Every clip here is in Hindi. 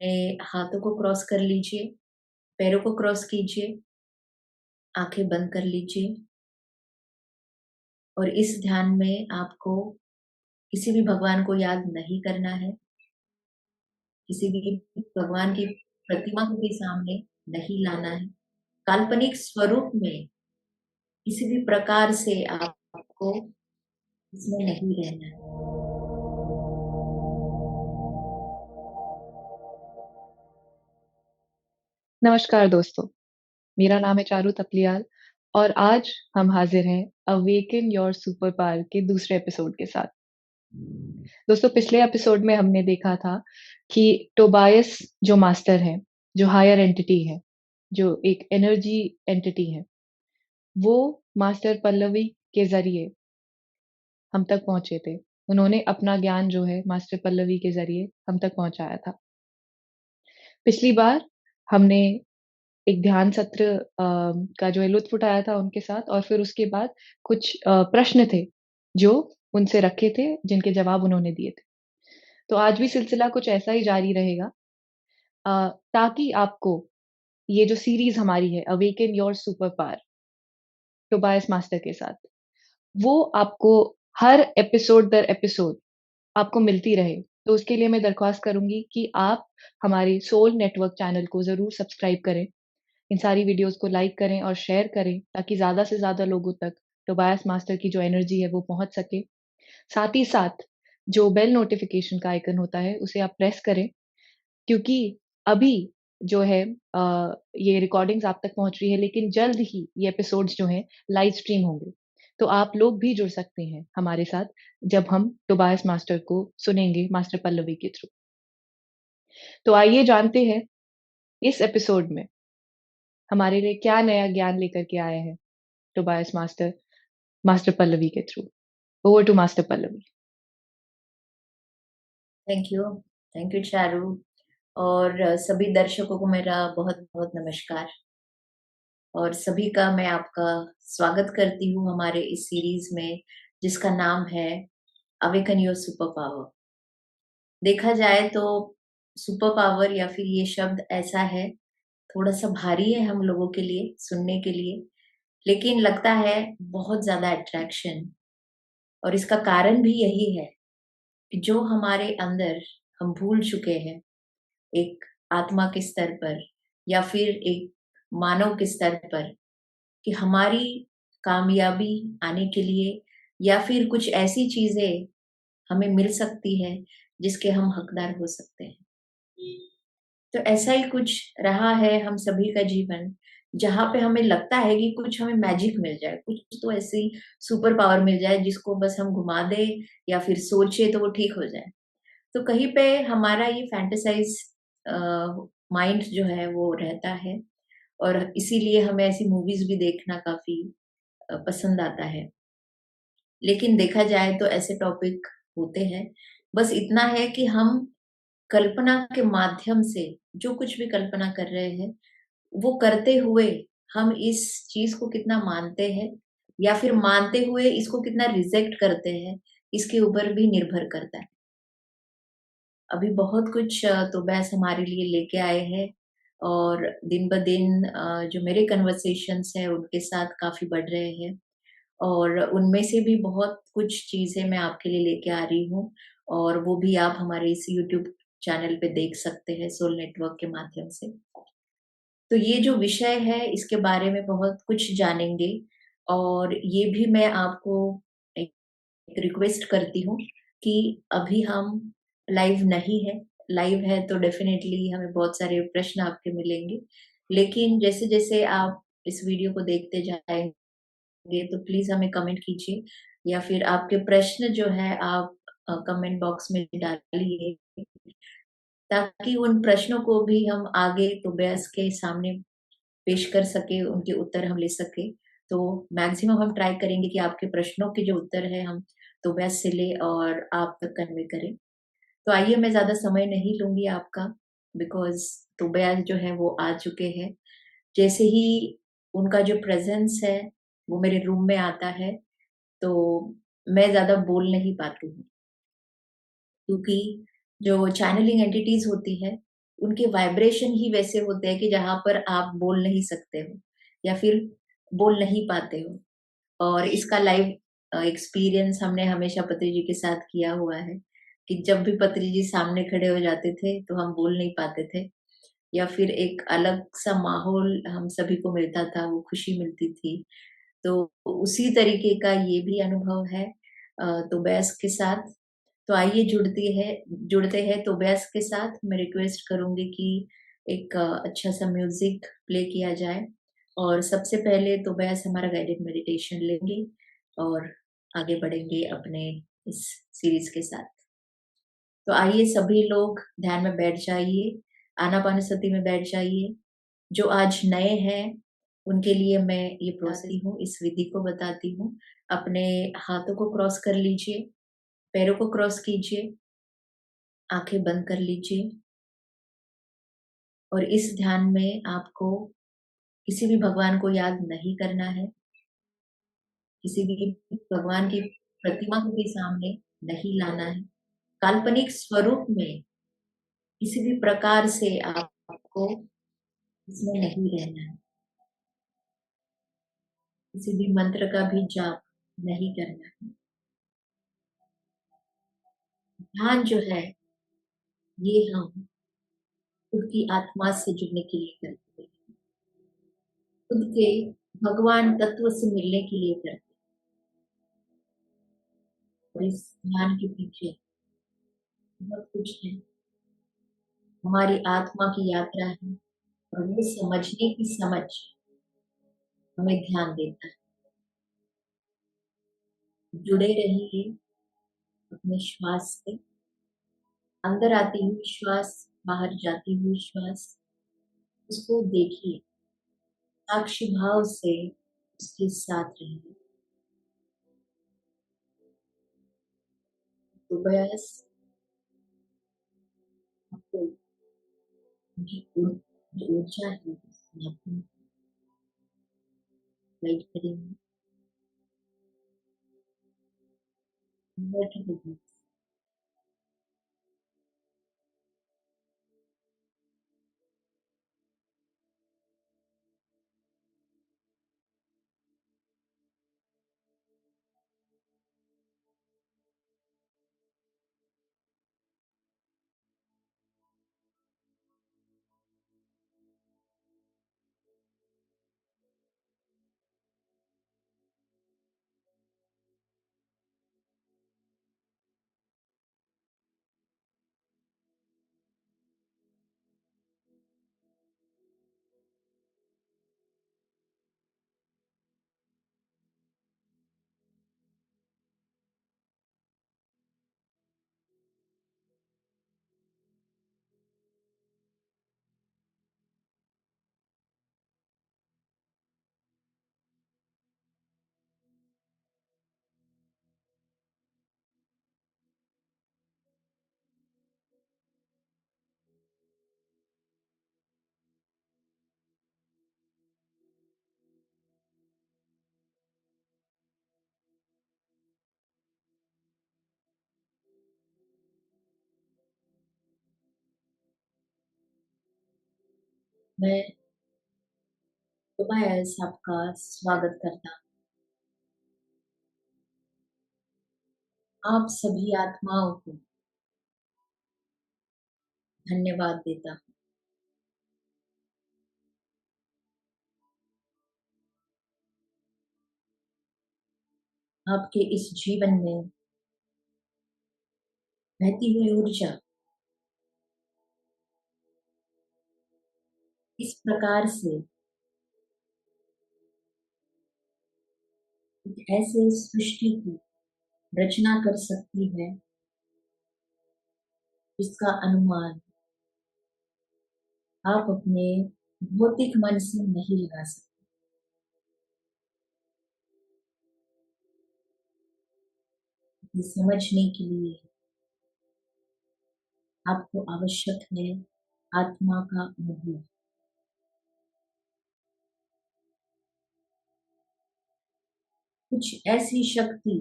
अपने हाथों को क्रॉस कर लीजिए, पैरों को क्रॉस कीजिए, आंखें बंद कर लीजिए और इस ध्यान में आपको किसी भी भगवान को याद नहीं करना है, किसी भी भगवान की प्रतिमा को भी सामने नहीं लाना है। काल्पनिक स्वरूप में किसी भी प्रकार से आपको इसमें नहीं रहना है। नमस्कार दोस्तों, मेरा नाम है चारू तपलियाल और आज हम हाजिर हैं अवेकन योर सुपर पावर के दूसरे एपिसोड के साथ। दोस्तों, पिछले एपिसोड में हमने देखा था कि टोबायस जो मास्टर है, जो हायर एंटिटी है, जो एक एनर्जी एंटिटी है, वो मास्टर पल्लवी के जरिए हम तक पहुंचे थे। उन्होंने अपना ज्ञान जो है मास्टर पल्लवी के जरिए हम तक पहुंचाया था। पिछली बार हमने एक ध्यान सत्र का जो है लुत्फ उठाया था उनके साथ, और फिर उसके बाद कुछ प्रश्न थे जो उनसे रखे थे, जिनके जवाब उन्होंने दिए थे। तो आज भी सिलसिला कुछ ऐसा ही जारी रहेगा, ताकि आपको ये जो सीरीज हमारी है awaken your super power Tobias master के साथ, वो आपको हर एपिसोड दर एपिसोड आपको मिलती रहे। तो उसके लिए मैं दरख्वास्त करूंगी कि आप हमारे सोल नेटवर्क चैनल को जरूर सब्सक्राइब करें, इन सारी वीडियोस को लाइक करें और शेयर करें, ताकि ज्यादा से ज्यादा लोगों तक टोबायस मास्टर की जो एनर्जी है वो पहुंच सके। साथ ही साथ जो बेल नोटिफिकेशन का आइकन होता है उसे आप प्रेस करें, क्योंकि अभी जो है ये रिकॉर्डिंग्स आप तक पहुंच रही है, लेकिन जल्द ही ये एपिसोड्स जो हैं लाइव स्ट्रीम होंगे। तो आप लोग भी जुड़ सकते हैं हमारे साथ जब हम टोबायस मास्टर को सुनेंगे मास्टर पल्लवी के थ्रू। तो आइए जानते हैं इस एपिसोड में हमारे लिए क्या नया ज्ञान लेकर के आया है टोबायस मास्टर, मास्टर पल्लवी के through. Over to master Pallavi. Thank you, thank you Charu. और सभी दर्शकों को मेरा बहुत बहुत नमस्कार और सभी का मैं आपका स्वागत करती हूँ हमारे इस सीरीज में जिसका नाम है अवेकन योर सुपर पावर। देखा जाए तो सुपर पावर या फिर ये शब्द ऐसा है, थोड़ा सा भारी है हम लोगों के लिए सुनने के लिए, लेकिन लगता है बहुत ज्यादा अट्रैक्शन। और इसका कारण भी यही है कि जो हमारे अंदर हम भूल चुके हैं, एक आत्मा के स्तर पर या फिर एक मानव के स्तर पर, कि हमारी कामयाबी आने के लिए या फिर कुछ ऐसी चीजें हमें मिल सकती है जिसके हम हकदार हो सकते हैं। तो ऐसा ही कुछ रहा है हम सभी का जीवन, जहाँ पे हमें लगता है कि कुछ हमें मैजिक मिल जाए, कुछ तो ऐसी सुपर पावर मिल जाए जिसको बस हम घुमा दे या फिर सोचे तो वो ठीक हो जाए। तो कहीं पे हमारा ये फैंटेसाइज माइंड जो है वो रहता है और इसीलिए हमें ऐसी मूवीज भी देखना काफी पसंद आता है। लेकिन देखा जाए तो ऐसे टॉपिक होते हैं, बस इतना है कि हम कल्पना के माध्यम से जो कुछ भी कल्पना कर रहे हैं वो करते हुए हम इस चीज को कितना मानते हैं या फिर मानते हुए इसको कितना रिजेक्ट करते हैं, इसके ऊपर भी निर्भर करता है। अभी बहुत कुछ तो बहस हमारे लिए लेके आए हैं और दिन ब दिन जो मेरे कन्वर्सेशंस है उनके साथ काफी बढ़ रहे हैं और उनमें से भी बहुत कुछ चीजें मैं आपके लिए लेके आ रही हूँ और वो भी आप हमारे इस यूट्यूब चैनल पे देख सकते हैं सोल नेटवर्क के माध्यम से। तो ये जो विषय है इसके बारे में बहुत कुछ जानेंगे और ये भी मैं आपको एक रिक्वेस्ट करती हूँ कि अभी हम लाइव नहीं है। लाइव है तो डेफिनेटली हमें बहुत सारे प्रश्न आपके मिलेंगे, लेकिन जैसे जैसे आप इस वीडियो को देखते जाएंगे तो प्लीज हमें कमेंट कीजिए या फिर आपके प्रश्न जो है आप कमेंट बॉक्स में डालिए, ताकि उन प्रश्नों को भी हम आगे तो बहस के सामने पेश कर सके, उनके उत्तर हम ले सके। तो मैक्सिमम हम ट्राई करेंगे कि आपके प्रश्नों के जो उत्तर है हम तो बहस से ले और आप तक कन्वे करें। तो आइए, मैं ज्यादा समय नहीं लूंगी आपका, बिकॉज तो बयास जो है वो आ चुके हैं। जैसे ही उनका जो प्रेजेंस है वो मेरे रूम में आता है तो मैं ज्यादा बोल नहीं पाती हूँ, क्योंकि जो चैनलिंग एंटिटीज होती है उनके वाइब्रेशन ही वैसे होते हैं कि जहाँ पर आप बोल नहीं सकते हो या फिर बोल नहीं पाते हो। और इसका लाइव एक्सपीरियंस हमने हमेशा पत्री जी के साथ किया हुआ है कि जब भी पत्री जी सामने खड़े हो जाते थे तो हम बोल नहीं पाते थे, या फिर एक अलग सा माहौल हम सभी को मिलता था, वो खुशी मिलती थी। तो उसी तरीके का ये भी अनुभव है तोबैस के साथ। तो आइए जुड़ते हैं तोबैस के साथ। मैं रिक्वेस्ट करूँगी कि एक अच्छा सा म्यूज़िक प्ले किया जाए, और सबसे पहले तोबैस हमारा गाइडेड मेडिटेशन लेंगे और आगे बढ़ेंगे अपने इस सीरीज़ के साथ। तो आइए सभी लोग ध्यान में बैठ जाइए, आनापानसति में बैठ जाइए। जो आज नए हैं, उनके लिए मैं ये बताती हूँ, इस विधि को बताती हूँ। अपने हाथों को क्रॉस कर लीजिए, पैरों को क्रॉस कीजिए, आँखें बंद कर लीजिए, और इस ध्यान में आपको किसी भी भगवान को याद नहीं करना है, किसी भी भगवान की प्रतिमा को भी सामने नहीं लाना है। काल्पनिक स्वरूप में किसी भी प्रकार से आपको इसमें नहीं रहना है। किसी भी मंत्र का भी जाप नहीं करना है। ध्यान जो है, ये हम खुद की आत्मा से जुड़ने के लिए करते हैं, खुद के भगवान तत्व से मिलने के लिए करते हैं। और इस ध्यान के पीछे बहुत कुछ है, हमारी आत्मा की यात्रा है, और वो समझने की समझ हमें ध्यान देता है। जुड़े रहिए अपने श्वास से, अंदर आती हुई श्वास, बाहर जाती हुई श्वास, उसको देखिए, साक्षी भाव से उसके साथ रहिए। तो बस आपको जो ऊर्जा है आपको गाइड करेंगे। मैं तोबायस आपका स्वागत करता हूँ। आप सभी आत्माओं को धन्यवाद देता हूँ। आपके इस जीवन में बहती हुई ऊर्जा इस प्रकार से एक ऐसे सृष्टि की रचना कर सकती है जिसका अनुमान आप अपने भौतिक मन से नहीं लगा सकते। ये समझने के लिए आपको आवश्यक है आत्मा का अनुभव। कुछ ऐसी शक्ति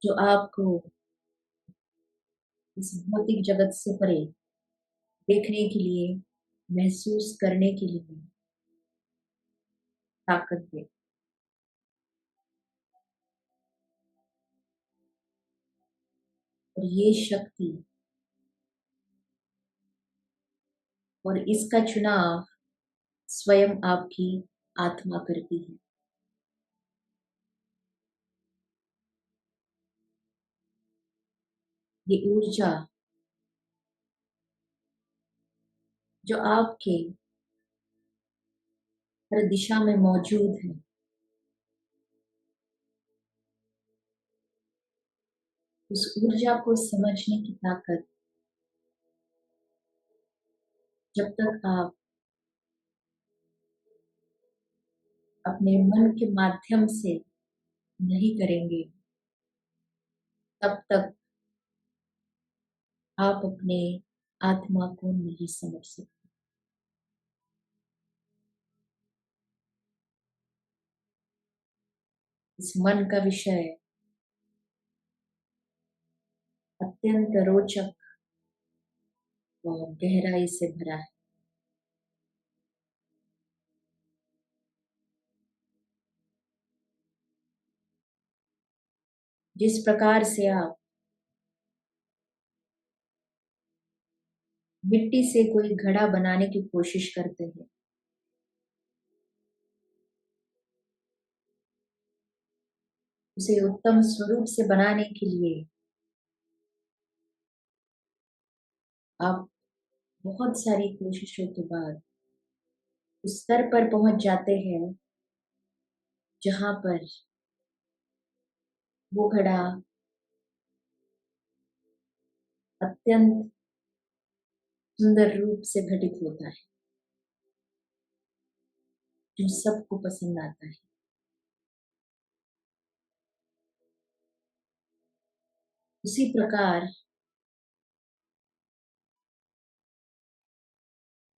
जो आपको इस भौतिक जगत से परे देखने के लिए, महसूस करने के लिए ताकत दे। और ये शक्ति और इसका चुनाव स्वयं आपकी आत्मा करती है। ये ऊर्जा जो आपके हर दिशा में मौजूद है, उस ऊर्जा को समझने की ताकत जब तक आप अपने मन के माध्यम से नहीं करेंगे, तब तक आप अपने आत्मा को नहीं समझ सकते। इस मन का विषय अत्यंत रोचक और गहराई से भरा है। जिस प्रकार से आप मिट्टी से कोई घड़ा बनाने की कोशिश करते हैं, उसे उत्तम स्वरूप से बनाने के लिए आप बहुत सारी कोशिशों के बाद उस स्तर पर पहुंच जाते हैं जहां पर वो घड़ा अत्यंत सुंदर रूप से घटित होता है, जो सबको पसंद आता है। उसी प्रकार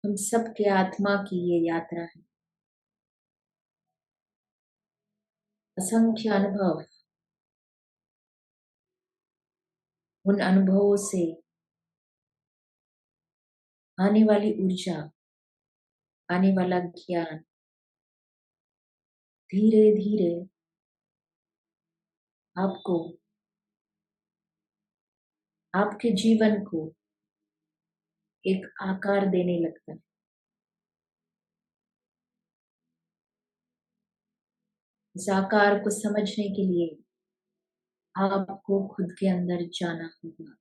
हम सबके आत्मा की ये यात्रा है। असंख्य अनुभव, उन अनुभवों से आने वाली ऊर्जा, आने वाला ज्ञान धीरे धीरे आपको, आपके जीवन को एक आकार देने लगता है। इस आकार को समझने के लिए आपको खुद के अंदर जाना होगा।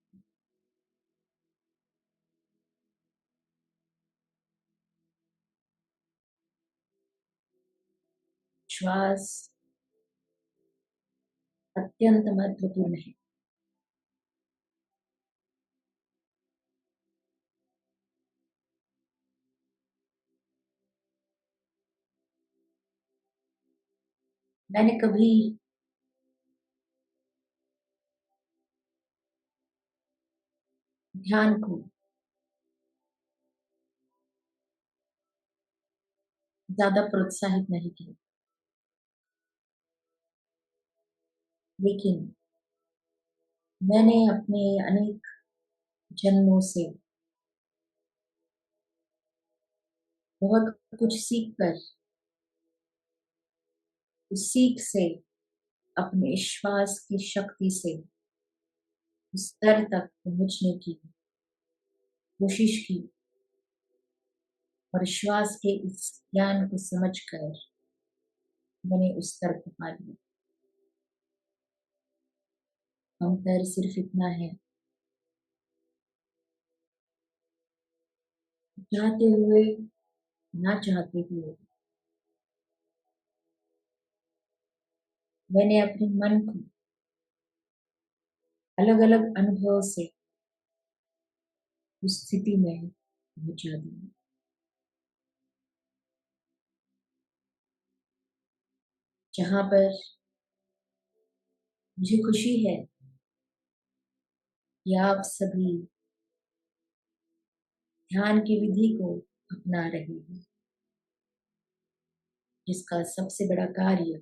श्वास अत्यंत महत्वपूर्ण है। मैंने कभी ध्यान को ज्यादा प्रोत्साहित नहीं किया, लेकिन मैंने अपने अनेक जन्मों से बहुत कुछ सीख कर उस सीख से अपने श्वास की शक्ति से उस स्तर तक पहुंचने की कोशिश की और श्वास के इस ज्ञान को समझकर मैंने उस स्तर को पा लिया। अंतर सिर्फ इतना है, चाहते हुए ना चाहते हुए मैंने अपने मन को अलग अलग अनुभव से उस स्थिति में पहुंचा दिया जहां पर मुझे खुशी है कि आप सभी ध्यान की विधि को अपना रहे हैं, जिसका सबसे बड़ा कार्य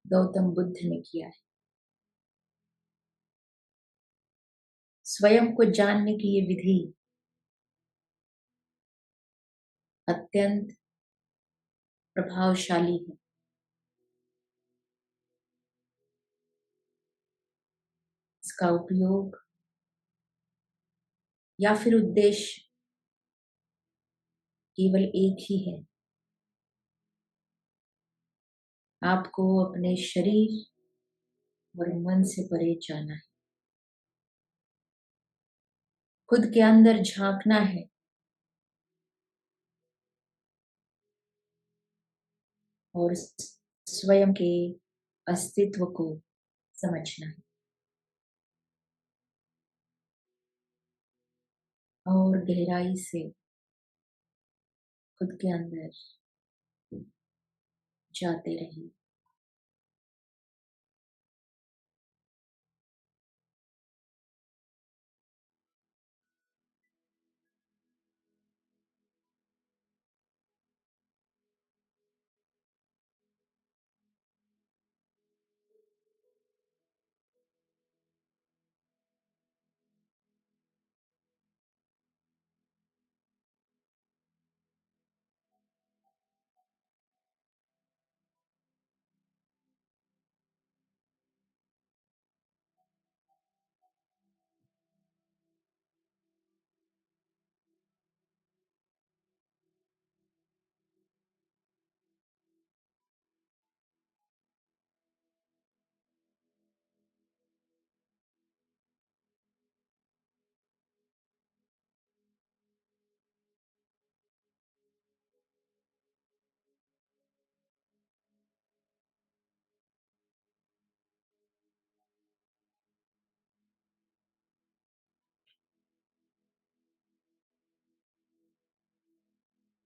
गौतम बुद्ध ने किया है। स्वयं को जानने की ये विधि अत्यंत प्रभावशाली है। इसका उपयोग या फिर उद्देश्य केवल एक ही है, आपको अपने शरीर और मन से परे जाना है, खुद के अंदर झांकना है और स्वयं के अस्तित्व को समझना है और गहराई से खुद के अंदर जाते रहिए।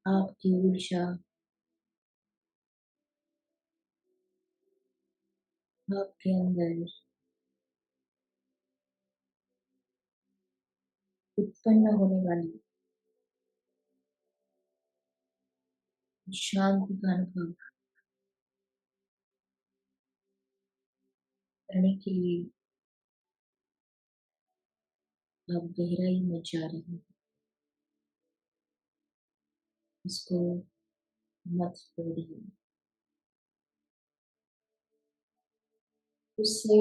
आपकी ऊर्जा आपके अंदर उत्पन्न होने वाली शांति का अनुभव करने के लिए आप गहराई में जा रहे हैं। उसको मत तोड़िए, उससे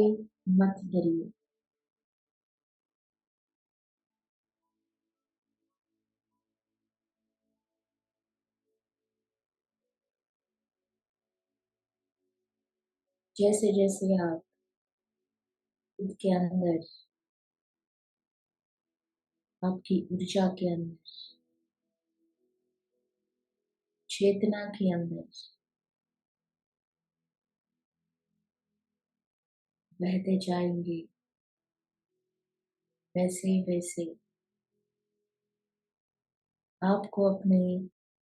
मत डरिए। जैसे जैसे आप खुद के अंदर, आपकी ऊर्जा के अंदर, चेतना के अंदर बहते जाएंगे, वैसे वैसे आपको अपने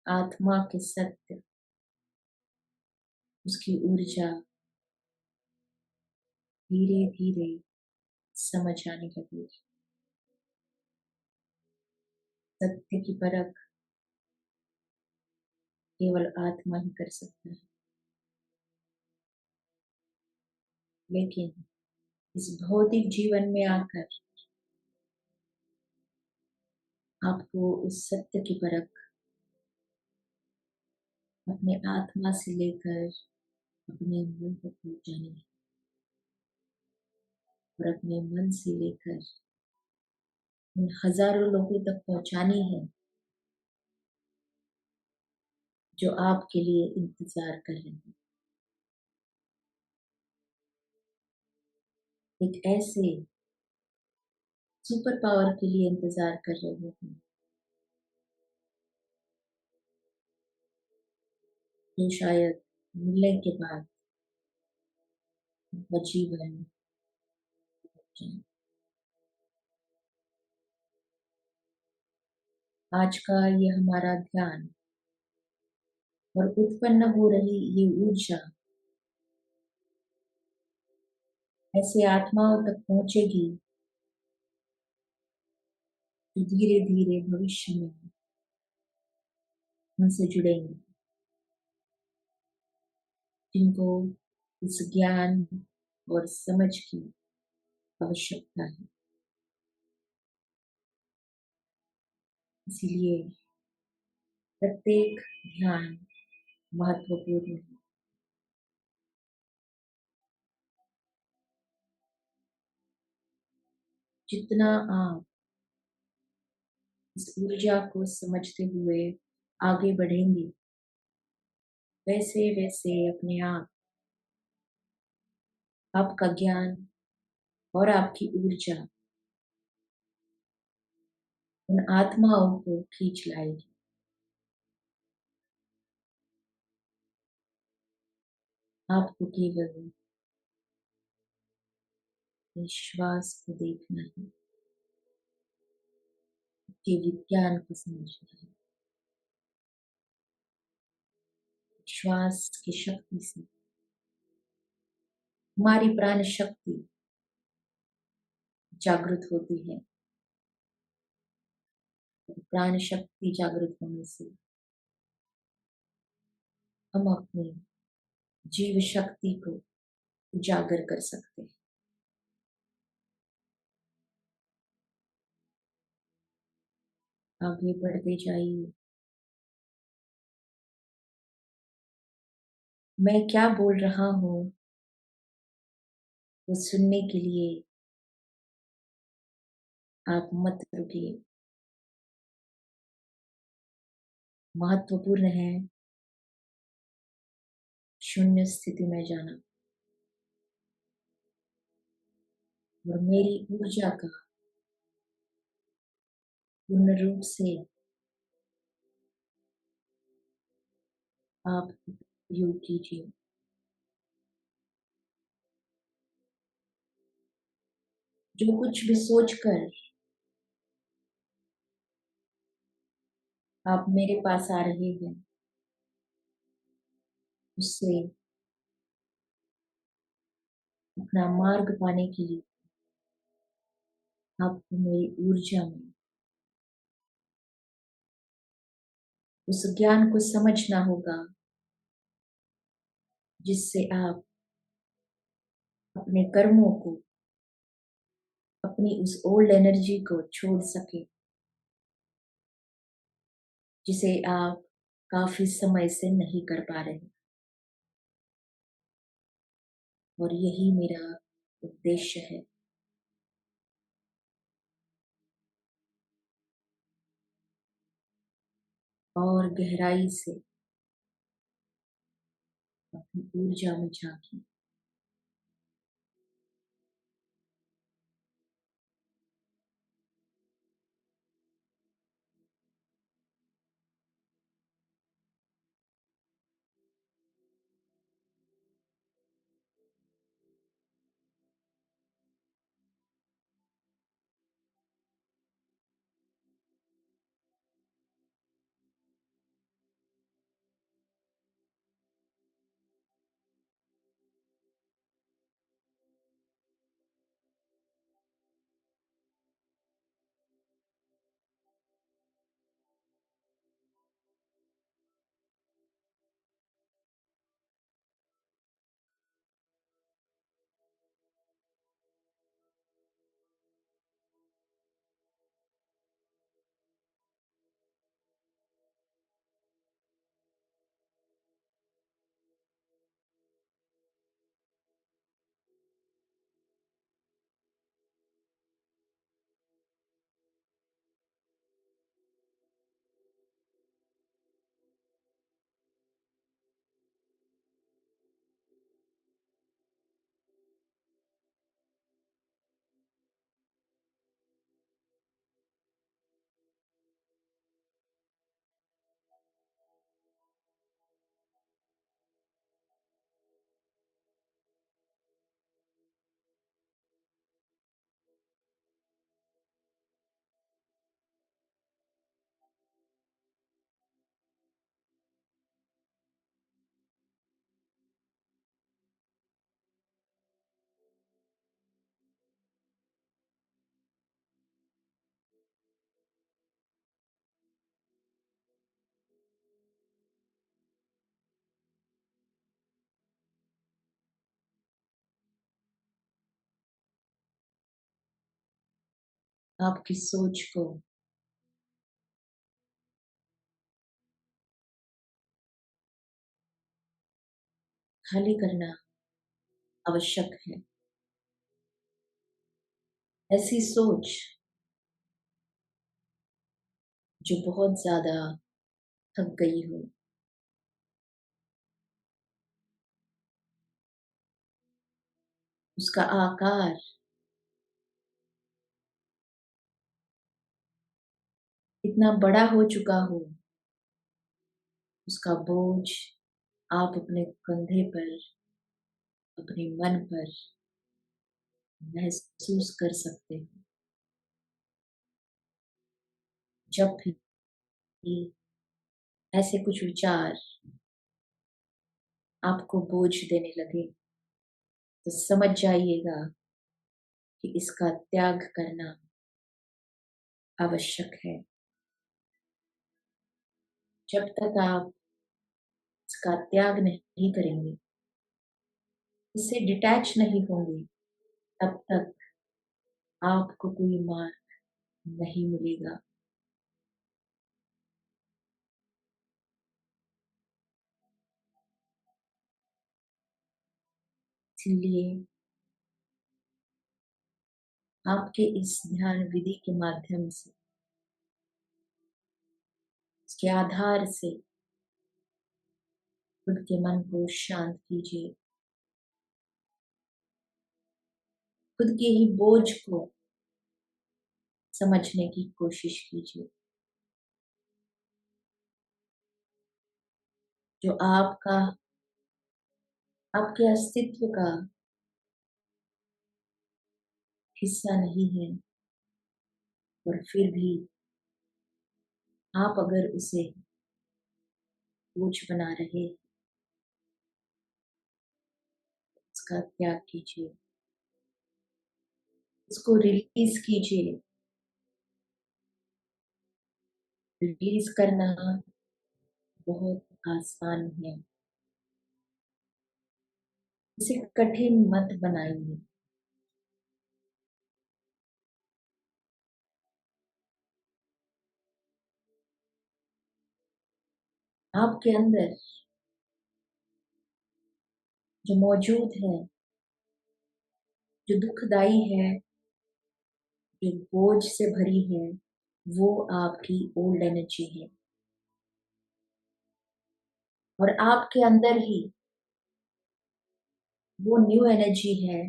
आत्मा के सत्य, उसकी ऊर्जा धीरे धीरे समझ आने लगेगी। सत्य की परख केवल आत्मा ही कर सकता है, लेकिन इस भौतिक जीवन में आकर आपको उस सत्य की परख अपने आत्मा से लेकर अपने मन तक पहुंचानी है और अपने मन से लेकर उन हजारों लोगों तक पहुंचानी है जो आपके लिए इंतजार कर रहे हैं। एक ऐसे सुपर पावर के लिए इंतजार कर रहे हैं जो शायद मिलने के बाद उनका जीवन बदल जाए। आज का ये हमारा ध्यान और उत्पन्न हो रही ये ऊर्जा ऐसे आत्माओं तक पहुंचेगी जो धीरे धीरे भविष्य में उनसे जुड़ेंगे, जिनको इस ज्ञान और समझ की आवश्यकता है। इसीलिए प्रत्येक ध्यान महत्वपूर्ण है। जितना आप इस ऊर्जा को समझते हुए आगे बढ़ेंगे, वैसे-वैसे अपने आप आपका ज्ञान और आपकी ऊर्जा उन आत्माओं को खींच लाएगी। आपको केवल विश्वास को देखना है, कि विज्ञान को समझना है। विश्वास की शक्ति से हमारी प्राण शक्ति जागृत होती है। प्राण शक्ति जागृत होने से हम अपनी जीव शक्ति को उजागर कर सकते हैं। आगे बढ़ते जाइए। मैं क्या बोल रहा हूँ वो सुनने के लिए आप मत रुकिए। महत्वपूर्ण है शून्य स्थिति में जाना और मेरी ऊर्जा का पूर्ण रूप से आप उपयोग कीजिए। जो कुछ भी सोचकर आप मेरे पास आ रहे हैं, उससे अपना मार्ग पाने के लिए आपको मेरी ऊर्जा में उस ज्ञान को समझना होगा, जिससे आप अपने कर्मों को, अपनी उस ओल्ड एनर्जी को छोड़ सके, जिसे आप काफी समय से नहीं कर पा रहे। और यही मेरा उद्देश्य है। और गहराई से अपनी ऊर्जा में झांकिए। आपकी सोच को खाली करना आवश्यक है। ऐसी सोच जो बहुत ज़्यादा थक गई हो, उसका आकार इतना बड़ा हो चुका हो, उसका बोझ आप अपने कंधे पर, अपने मन पर महसूस कर सकते हो। जब भी ऐसे कुछ विचार आपको बोझ देने लगे, तो समझ जाइएगा कि इसका त्याग करना आवश्यक है। जब तक आप इसका त्याग नहीं करेंगे, इससे डिटैच नहीं होंगे, तब तक आपको कोई मार्ग नहीं मिलेगा। इसलिए आपके इस ध्यान विधि के माध्यम से, इसके आधार से खुद के मन को शांत कीजिए। खुद के ही बोझ को समझने की कोशिश कीजिए। जो आपका, आपके अस्तित्व का हिस्सा नहीं है, और फिर भी आप अगर उसे बोझ बना रहे, उसका त्याग कीजिए, उसको रिलीज कीजिए। रिलीज करना बहुत आसान है। इसे कठिन मत बनाइए। आपके अंदर जो मौजूद है, जो दुखदाई है, जो बोझ से भरी है, वो आपकी ओल्ड एनर्जी है। और आपके अंदर ही वो न्यू एनर्जी है,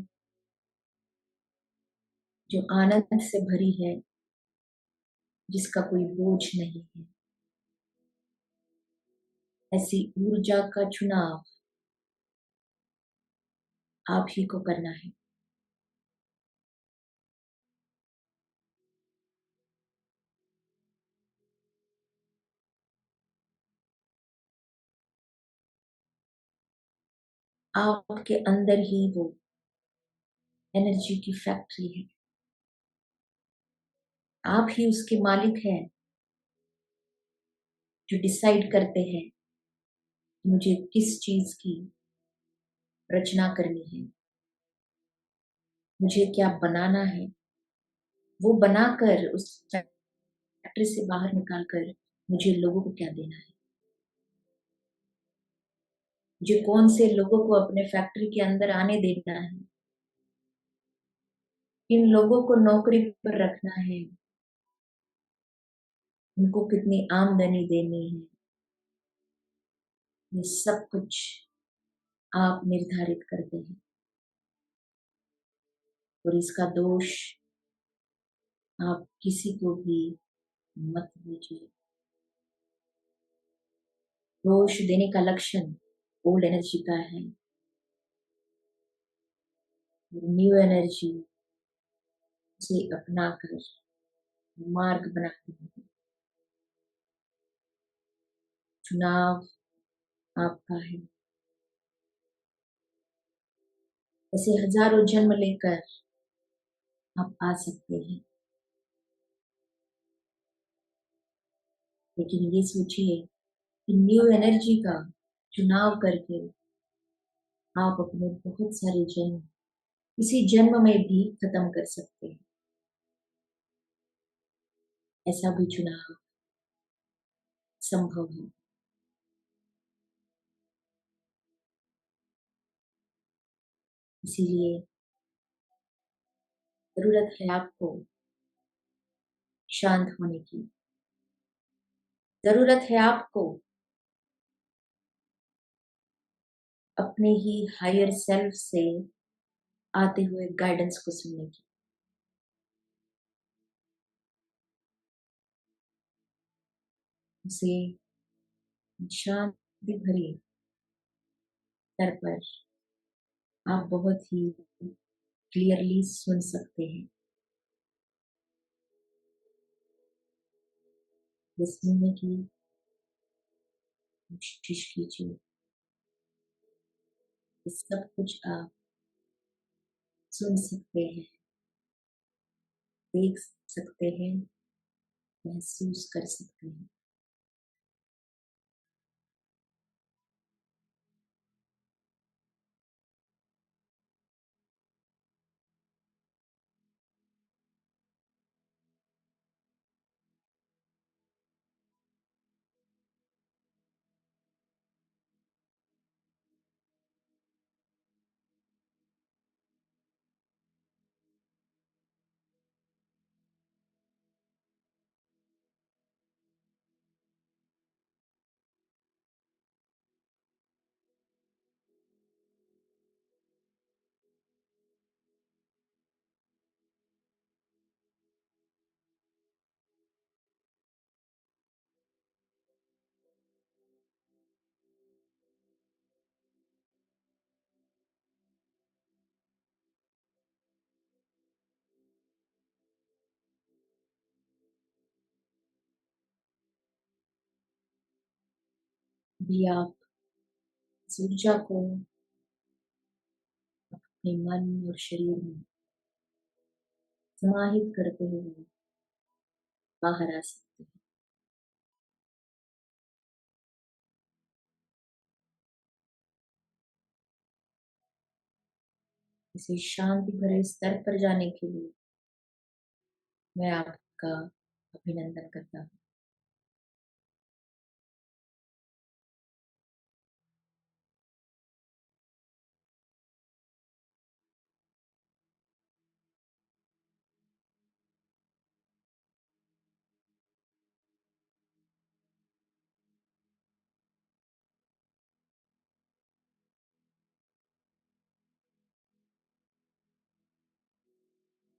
जो आनंद से भरी है, जिसका कोई बोझ नहीं है। ऐसी ऊर्जा का चुनाव आप ही को करना है। आपके अंदर ही वो एनर्जी की फैक्ट्री है। आप ही उसके मालिक हैं, जो डिसाइड करते हैं कि मुझे किस चीज की रचना करनी है, मुझे क्या बनाना है। वो बनाकर उस फैक्ट्री से बाहर निकालकर मुझे लोगों को क्या देना है, मुझे कौन से लोगों को अपने फैक्ट्री के अंदर आने देना है, किन लोगों को नौकरी पर रखना है, उनको कितनी आमदनी देनी है। ये सब कुछ आप निर्धारित करते हैं, और इसका दोष आप किसी को भी मत दीजिए। दोष देने का लक्षण ओल्ड एनर्जी का है। न्यू एनर्जी उसे अपना कर मार्ग बनाती है। चुनाव आपका है। ऐसे हजारों जन्म लेकर आप आ सकते हैं, लेकिन ये सोचिए कि न्यू एनर्जी का चुनाव करके आप अपने बहुत सारे जन्म इसी जन्म में भी खत्म कर सकते हैं। ऐसा भी चुनाव संभव है। इसीलिए ज़रूरत है आपको शांत होने की। ज़रूरत है आपको अपने ही हायर सेल्फ से आते हुए गाइडेंस को सुनने की। उसे शांति भरे स्तर पर आप बहुत ही क्लियरली सुन सकते हैं। ये सुनने की कोशिश कीजिए। ये सब कुछ आप सुन सकते हैं, देख सकते हैं, महसूस कर सकते हैं। भी आप इस ऊर्जा को अपने मन और शरीर में समाहित करते हुए बाहर आ सकते हैं। इसे शांति भरे स्तर पर जाने के लिए मैं आपका अभिनंदन करता हूँ।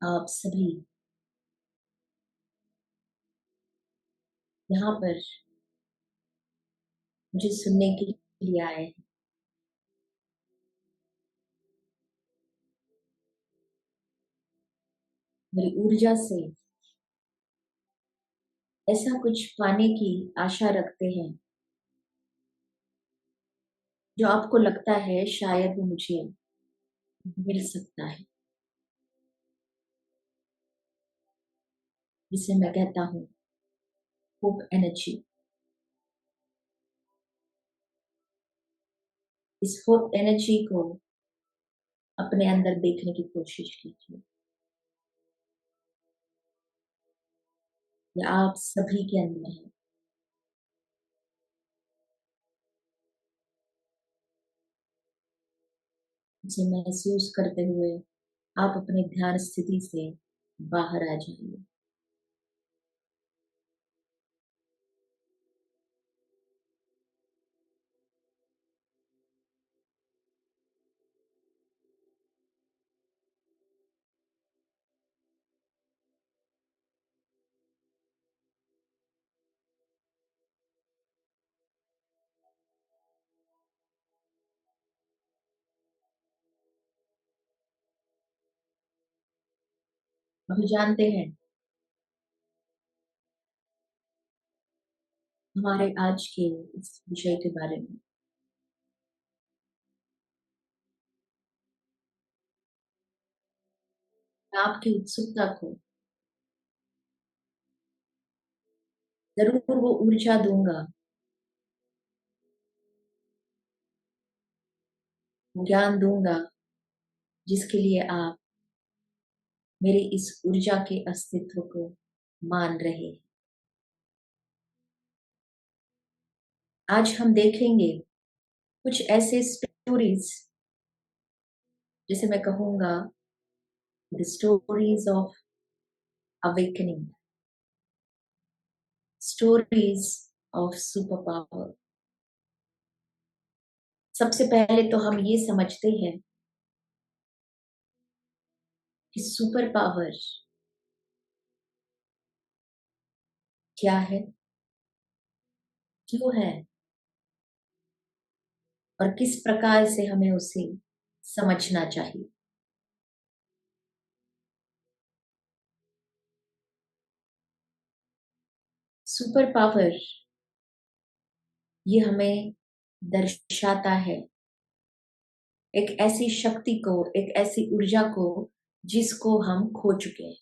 आप सभी यहाँ पर मुझे सुनने के लिए आए हैं। मेरी ऊर्जा से ऐसा कुछ पाने की आशा रखते हैं जो आपको लगता है शायद वो मुझे मिल सकता है, जिसे मैं कहता हूँ होप एनर्जी। इस होप एनर्जी को अपने अंदर देखने की कोशिश कीजिए। ये आप सभी के अंदर है। इसे महसूस करते हुए आप अपने ध्यान स्थिति से बाहर आ जाइए। अभी जानते हैं हमारे आज के इस विषय के बारे में। मैं आपकी उत्सुकता को जरूर वो ऊर्जा दूंगा, वो ज्ञान दूंगा जिसके लिए आप मेरे इस ऊर्जा के अस्तित्व को मान रहे हैं। आज हम देखेंगे कुछ ऐसे स्टोरीज जिसे मैं कहूँगा the stories of awakening, stories of super power. सबसे पहले तो हम ये समझते हैं कि सुपर पावर क्या है, क्यों है और किस प्रकार से हमें उसे समझना चाहिए। सुपर पावर ये हमें दर्शाता है एक ऐसी शक्ति को, एक ऐसी ऊर्जा को जिसको हम खो चुके हैं,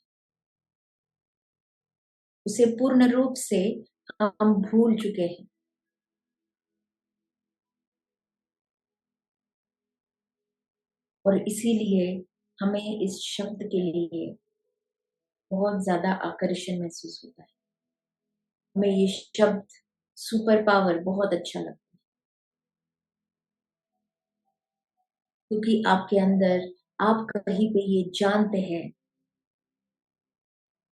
उसे पूर्ण रूप से हम भूल चुके हैं। और इसीलिए हमें इस शब्द के लिए बहुत ज्यादा आकर्षण महसूस होता है। हमें ये शब्द सुपर पावर बहुत अच्छा लगता है, क्योंकि आपके अंदर आप कहीं पे ये जानते हैं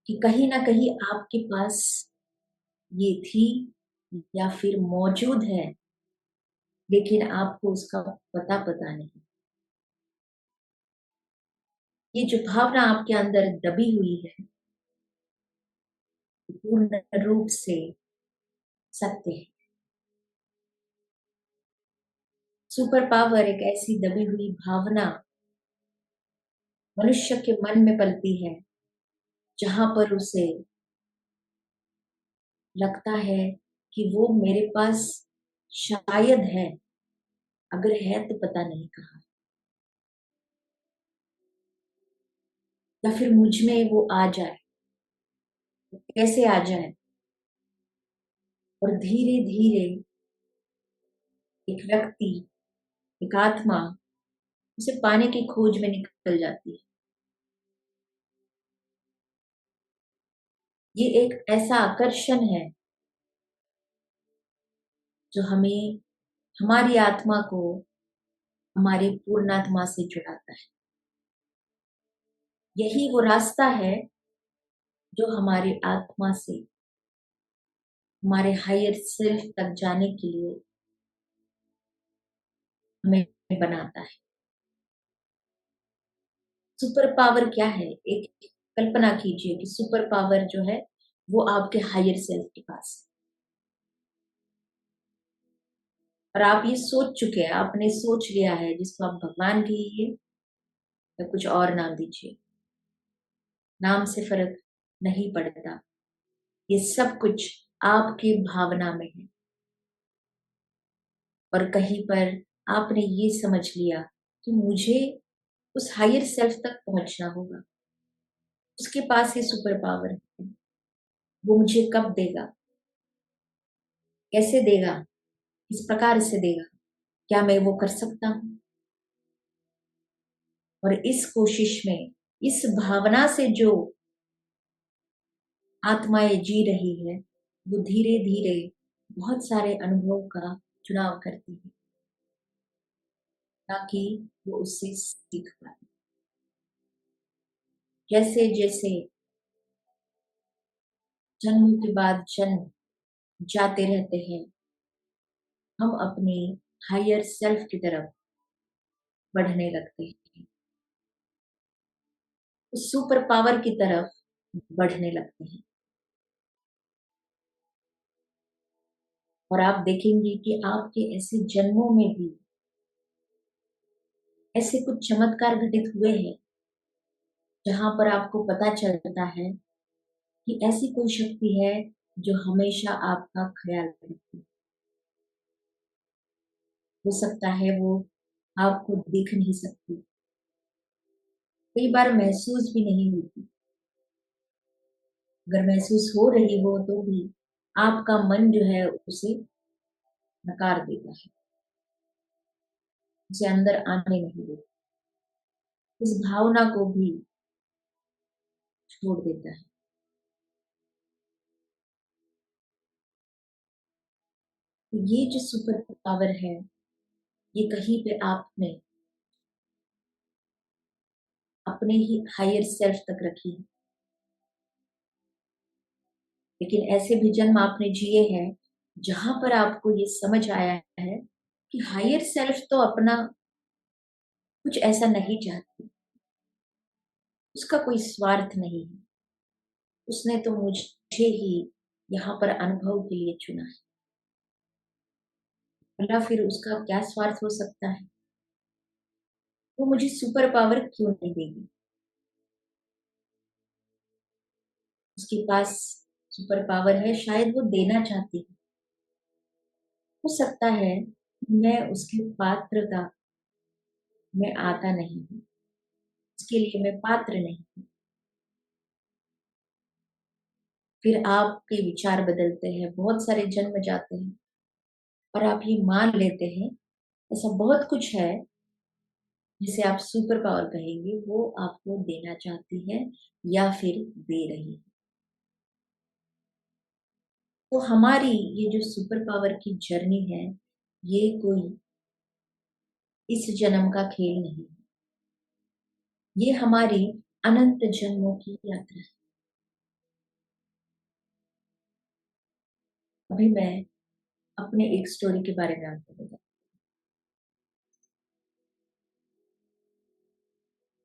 कि कहीं ना कहीं आपके पास ये थी या फिर मौजूद है, लेकिन आपको उसका पता नहीं। ये जो भावना आपके अंदर दबी हुई है पूर्ण रूप से सत्य है। सुपर पावर एक ऐसी दबी हुई भावना मनुष्य के मन में पलती है जहां पर उसे लगता है कि वो मेरे पास शायद है, अगर है तो पता नहीं कहाँ, या फिर मुझ में वो आ जाए, कैसे आ जाए। और धीरे धीरे एक व्यक्ति, एक आत्मा उसे पाने की खोज में निकल जाती है। ये एक ऐसा आकर्षण है जो हमें, हमारी आत्मा को हमारी पूर्णात्मा से जुड़ाता है। यही वो रास्ता है जो हमारी आत्मा से हमारे हायर सेल्फ तक जाने के लिए हमें बनाता है। सुपर पावर क्या है? एक कल्पना कीजिए कि सुपर पावर जो है वो आपके हायर सेल्फ के पास है, और आप ये सोच चुके हैं, आपने सोच लिया है, जिसको आप भगवान कहिए या कुछ और नाम दीजिए, नाम से फर्क नहीं पड़ता। ये सब कुछ आपकी भावना में है। और कहीं पर आपने ये समझ लिया कि मुझे उस हायर सेल्फ तक पहुंचना होगा, उसके पास ये सुपर पावर है। वो मुझे कब देगा, कैसे देगा, किस प्रकार से देगा, क्या मैं वो कर सकता हूँ? और इस कोशिश में, इस भावना से जो आत्माएं जी रही है, वो धीरे धीरे बहुत सारे अनुभव का चुनाव करती है ताकि वो उससे सीख पाए। जैसे जैसे जन्म के बाद जन्म जाते रहते हैं, हम अपने हायर सेल्फ की तरफ बढ़ने लगते हैं, उस सुपर पावर की तरफ बढ़ने लगते हैं। और आप देखेंगे कि आपके ऐसे जन्मों में भी ऐसे कुछ चमत्कार घटित हुए हैं जहां पर आपको पता चलता है कि ऐसी कोई शक्ति है जो हमेशा आपका ख्याल रखती है। हो सकता है वो आपको दिख नहीं सकती, कई बार महसूस भी नहीं होती। अगर महसूस हो रही हो तो भी आपका मन जो है उसे नकार देता है, उसे अंदर आने नहीं देता, उस भावना को भी छोड़ देता है। तो ये जो सुपर पावर है, ये कहीं पे आप में अपने ही हायर सेल्फ तक रखी है, लेकिन ऐसे भी जन्म आपने जिए हैं जहां पर आपको ये समझ आया है कि हायर सेल्फ तो अपना कुछ ऐसा नहीं चाहती, उसका कोई स्वार्थ नहीं है, उसने तो मुझे ही यहाँ पर अनुभव के लिए चुना है। भला फिर उसका क्या स्वार्थ हो सकता है? वो मुझे सुपर पावर क्यों नहीं देगी? उसके पास सुपर पावर है, शायद वो देना चाहती है। हो सकता है मैं उसकी पात्रता में आता नहीं हूँ, उसके लिए मैं पात्र नहीं हूँ। फिर आपके विचार बदलते हैं, बहुत सारे जन्म जाते हैं और आप ये मान लेते हैं ऐसा बहुत कुछ है जिसे आप सुपर पावर कहेंगे, वो आपको देना चाहती है या फिर दे रही है। तो हमारी ये जो सुपर पावर की जर्नी है, ये कोई इस जन्म का खेल नहीं है, ये हमारी अनंत जन्मों की यात्रा है। अभी मैं अपने एक स्टोरी के बारे में आपको बताऊं।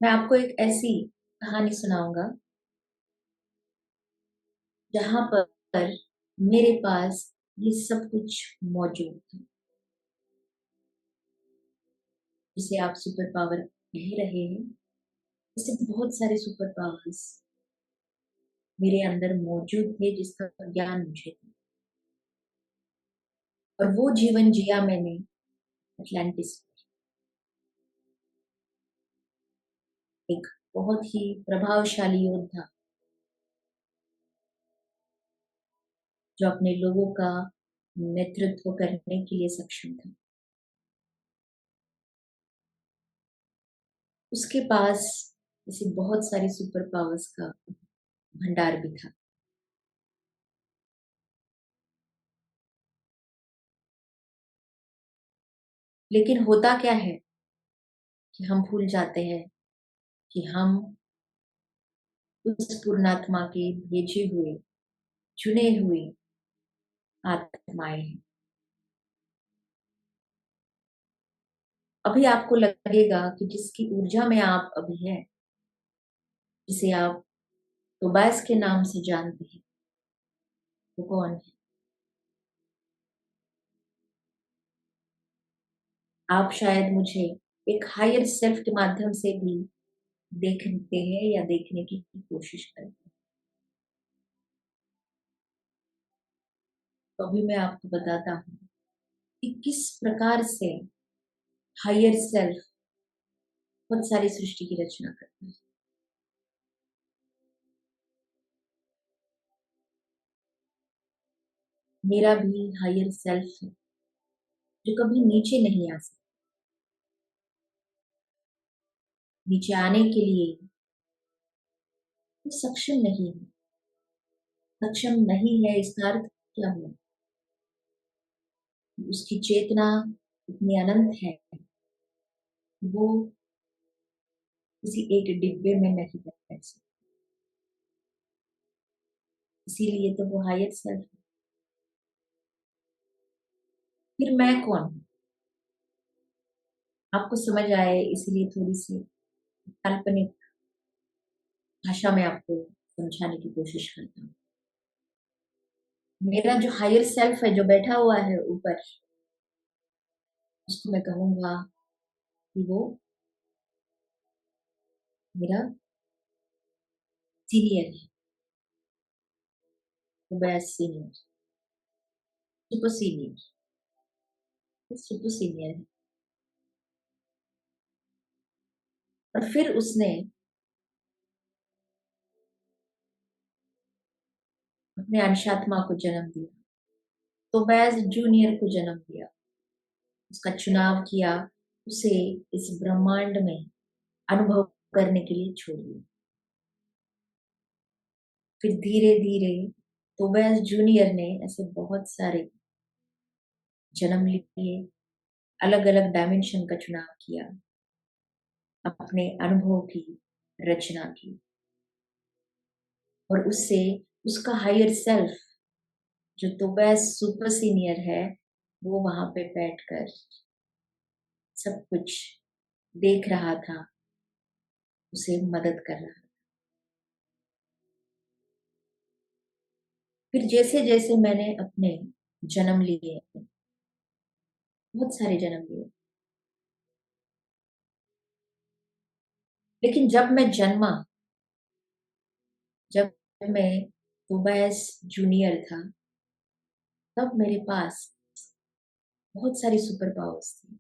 मैं आपको एक ऐसी कहानी सुनाऊंगा जहां पर मेरे पास ये सब कुछ मौजूद था, जिसे आप सुपर पावर कह रहे हैं। ऐसे बहुत सारे सुपर पावर्स मेरे अंदर मौजूद थे जिसका ज्ञान मुझे था, और वो जीवन जिया मैंने अटलांटिस में। एक बहुत ही प्रभावशाली योद्धा जो अपने लोगों का नेतृत्व करने के लिए सक्षम था, उसके पास ऐसी बहुत सारी सुपर पावर्स का भंडार भी था। लेकिन होता क्या है कि हम भूल जाते हैं कि हम उस पूर्णात्मा के भेजे हुए, चुने हुए आत्माएं हैं। अभी आपको लगेगा कि जिसकी ऊर्जा में आप अभी हैं, जिसे आप तोबास के नाम से जानते हैं, वो कौन है? आप शायद मुझे एक हायर सेल्फ के माध्यम से भी देखते हैं या देखने की कोशिश करते हैं। तो अभी मैं आपको बताता हूँ कि किस प्रकार से हायर सेल्फ बहुत सारी सृष्टि की रचना करता है। मेरा भी हायर सेल्फ है जो कभी नीचे नहीं आ सकता। नीचे आने के लिए वो सक्षम नहीं है। सक्षम नहीं है इसका अर्थ क्या हुआ? उसकी चेतना इतनी अनंत है, वो किसी एक डिब्बे में नहीं बैठ सकती। इसीलिए तो वो हायर सेल्फ है। फिर मैं कौन हूँ? आपको समझ आए इसलिए थोड़ी सी काल्पनिक भाषा में आपको समझाने की कोशिश करता हूँ। मेरा जो हायर सेल्फ है जो बैठा हुआ है ऊपर, उसको मैं कहूंगा कि वो मेरा सीनियर है, वो मेरा senior, super senior, super senior है। और फिर उसने अपने अंशात्मा को जन्म दिया, तो बैज जूनियर को जन्म दिया, उसका चुनाव किया, उसे इस ब्रह्मांड में अनुभव करने के लिए छोड़ दिया। फिर धीरे धीरे तोबैस जूनियर ने ऐसे बहुत सारे जन्म लिए, अलग अलग डायमेंशन का चुनाव किया, अपने अनुभव की रचना की और उससे उसका हायर सेल्फ जो तोबैस सुपर सीनियर है वो वहां पे बैठकर सब कुछ देख रहा था, उसे मदद कर रहा था। फिर जैसे जैसे मैंने अपने जन्म लिए, बहुत सारे जन्म लिए, लेकिन जब मैं जन्मा, जब मैं तोबैस जूनियर था, तब मेरे पास बहुत सारी सुपर पावर्स थी।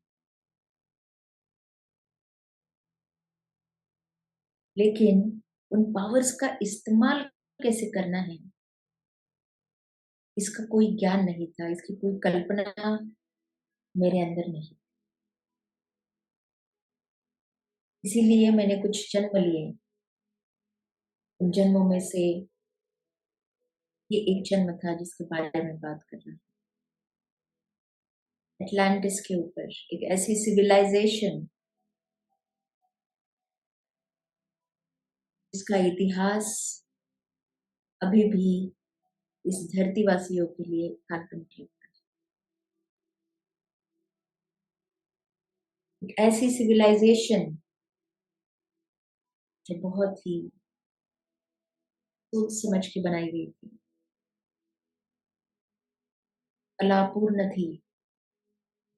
लेकिन उन पावर्स का इस्तेमाल कैसे करना है, इसका कोई ज्ञान नहीं था, इसकी कोई कल्पना मेरे अंदर नहीं। इसीलिए मैंने कुछ जन्म लिए। उन जन्मों में से ये एक जन्म था जिसके बारे में बात कर रहा हूँ। एटलांटिस के ऊपर एक ऐसी सिविलाइजेशन जिसका इतिहास अभी भी इस धरतीवासियों के लिए काल्पनिक है। एक ऐसी सिविलाइजेशन जो बहुत ही सोच समझ के बनाई गई थी, कलापूर्ण थी,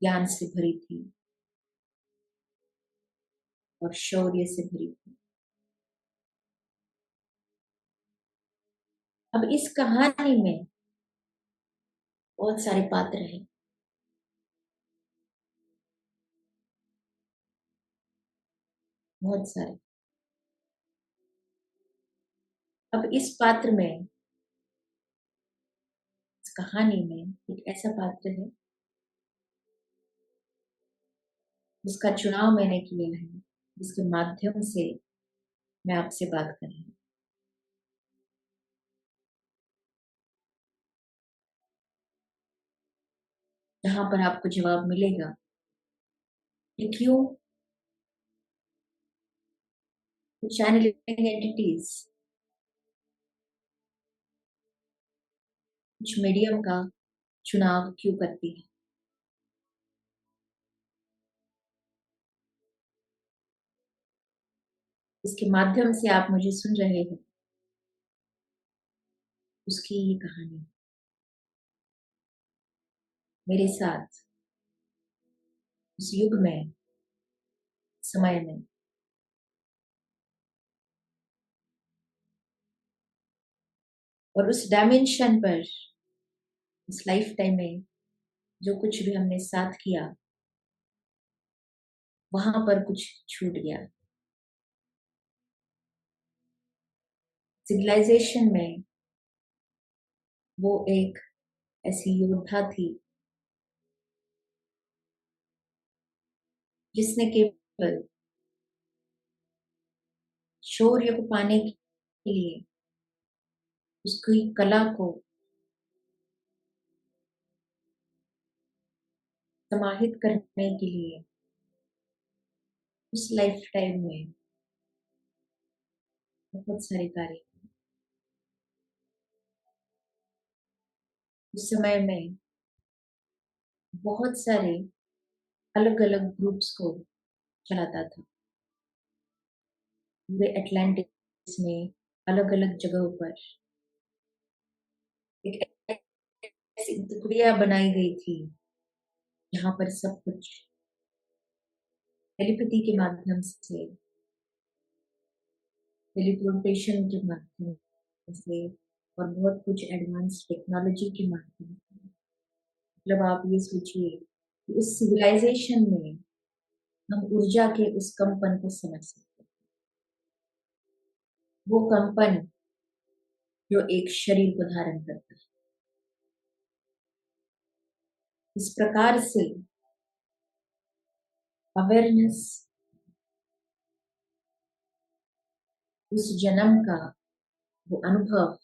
ज्ञान से भरी थी और शौर्य से भरी थी। अब इस कहानी में बहुत सारे पात्र हैं, बहुत सारे। अब इस पात्र में, इस कहानी में एक ऐसा पात्र है जिसका चुनाव मैंने किया है, जिसके माध्यम से मैं आपसे बात कर रही हूँ। जहां पर आपको जवाब मिलेगा कि क्यों चैनलिंग एंटिटीज कुछ मीडियम का चुनाव क्यों करती है। इसके माध्यम से आप मुझे सुन रहे हैं, उसकी ये कहानी मेरे साथ उस युग में, समय में, और उस डायमेंशन पर, उस लाइफ टाइम में जो कुछ भी हमने साथ किया, वहां पर कुछ छूट गया। सिविलाइजेशन में वो एक ऐसी योद्धा थी जिसने केवल शौर्य को पाने के लिए, उसकी कला को समाहित करने के लिए उस लाइफ टाइम में बहुत सारे कार्य, उस समय में बहुत सारे अलग अलग ग्रुप्स को चलाता था पूरे एटलांटिस में, अलग अलग जगहों पर एक ऐसी टुकड़ियां बनाई गई थी जहां पर सब कुछ टेलीपैथी के माध्यम से, टेलीपोर्टेशन के माध्यम से और बहुत कुछ एडवांस टेक्नोलॉजी के माध्यम से। मतलब आप ये सोचिए कि उस सिविलाइजेशन में हम ऊर्जा के उस कंपन को समझ सकते हैं। वो कंपन जो एक शरीर को धारण करता है। इस प्रकार से अवेयरनेस उस जन्म का वो अनुभव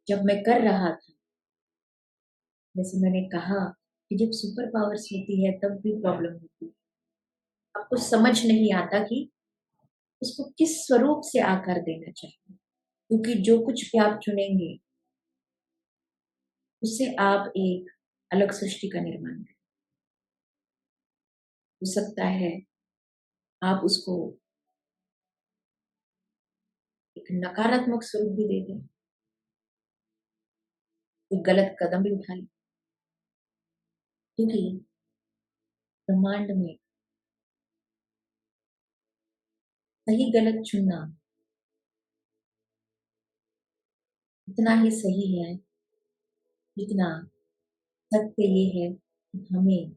जब मैं कर रहा था, जैसे मैंने कहा कि जब सुपर पावर्स होती है तब भी प्रॉब्लम होती है। आपको समझ नहीं आता कि उसको किस स्वरूप से आकार देना चाहिए, क्योंकि जो कुछ भी आप चुनेंगे उससे आप एक अलग सृष्टि का निर्माण करें। हो सकता है आप उसको एक नकारात्मक स्वरूप भी दे दें, कोई गलत कदम भी उठा लें, क्योंकि ब्रह्मांड में सही गलत चुनना उतना ही सही है जितना सत्य ये है कि हमें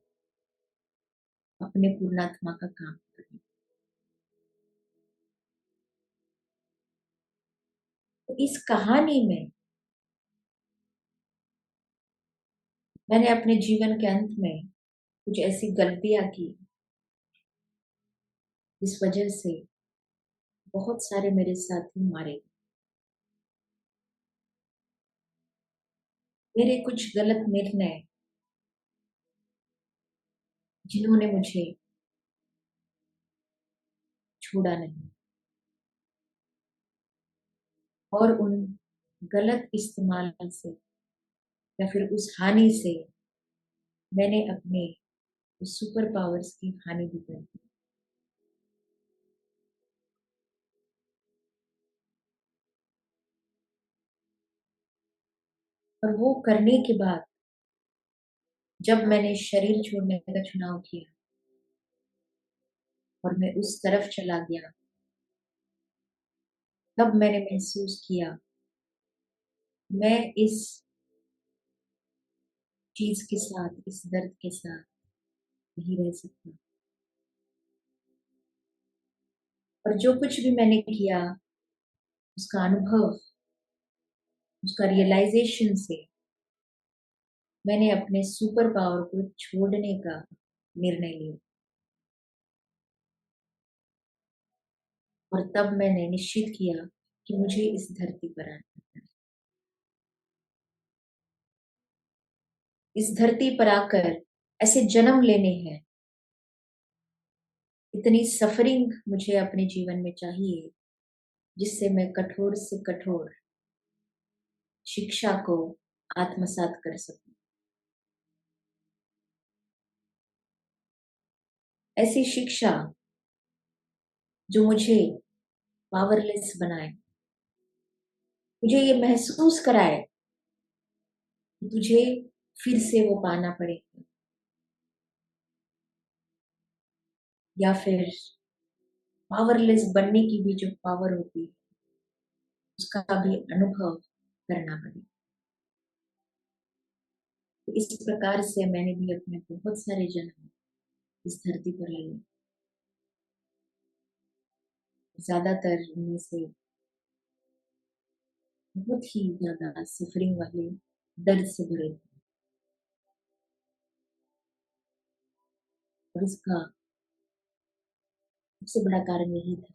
अपने पूर्णात्मा का काम करना। तो इस कहानी में मैंने अपने जीवन के अंत में कुछ ऐसी गलतियां की जिस वजह से बहुत सारे मेरे साथी मारे गए। मेरे कुछ गलत निर्णय जिन्होंने मुझे छोड़ा नहीं, और उन गलत इस्तेमाल से या फिर उस हानि से मैंने अपने सुपर पावर्स की हानि भी कर दी। और वो करने के बाद जब मैंने शरीर छोड़ने का चुनाव किया और मैं उस तरफ चला गया, तब मैंने महसूस किया मैं इस चीज के साथ, इस दर्द के साथ नहीं रह सकता। और जो कुछ भी मैंने किया उसका अनुभव, उसका रियलाइजेशन से मैंने अपने सुपर पावर को छोड़ने का निर्णय लिया। और तब मैंने निश्चित किया कि मुझे इस धरती पर आना है। इस धरती पर आकर ऐसे जन्म लेने हैं, इतनी सफरिंग मुझे अपने जीवन में चाहिए जिससे मैं कठोर से कठोर शिक्षा को आत्मसात कर सकूं। ऐसी शिक्षा जो मुझे पावरलेस बनाए, मुझे ये महसूस कराए कि तुझे फिर से वो पाना पड़ेगा, या फिर पावरलेस बनने की भी जो पावर होती है उसका भी अनुभव करना पड़ेगा। तो इस प्रकार से मैंने भी अपने बहुत सारे जन्म इस धरती पर लिए। ज्यादातर उनमें से बहुत ही ज्यादा सफरिंग वाले, दर्द से भरे थे। और इसका सबसे बड़ा कारण यही था,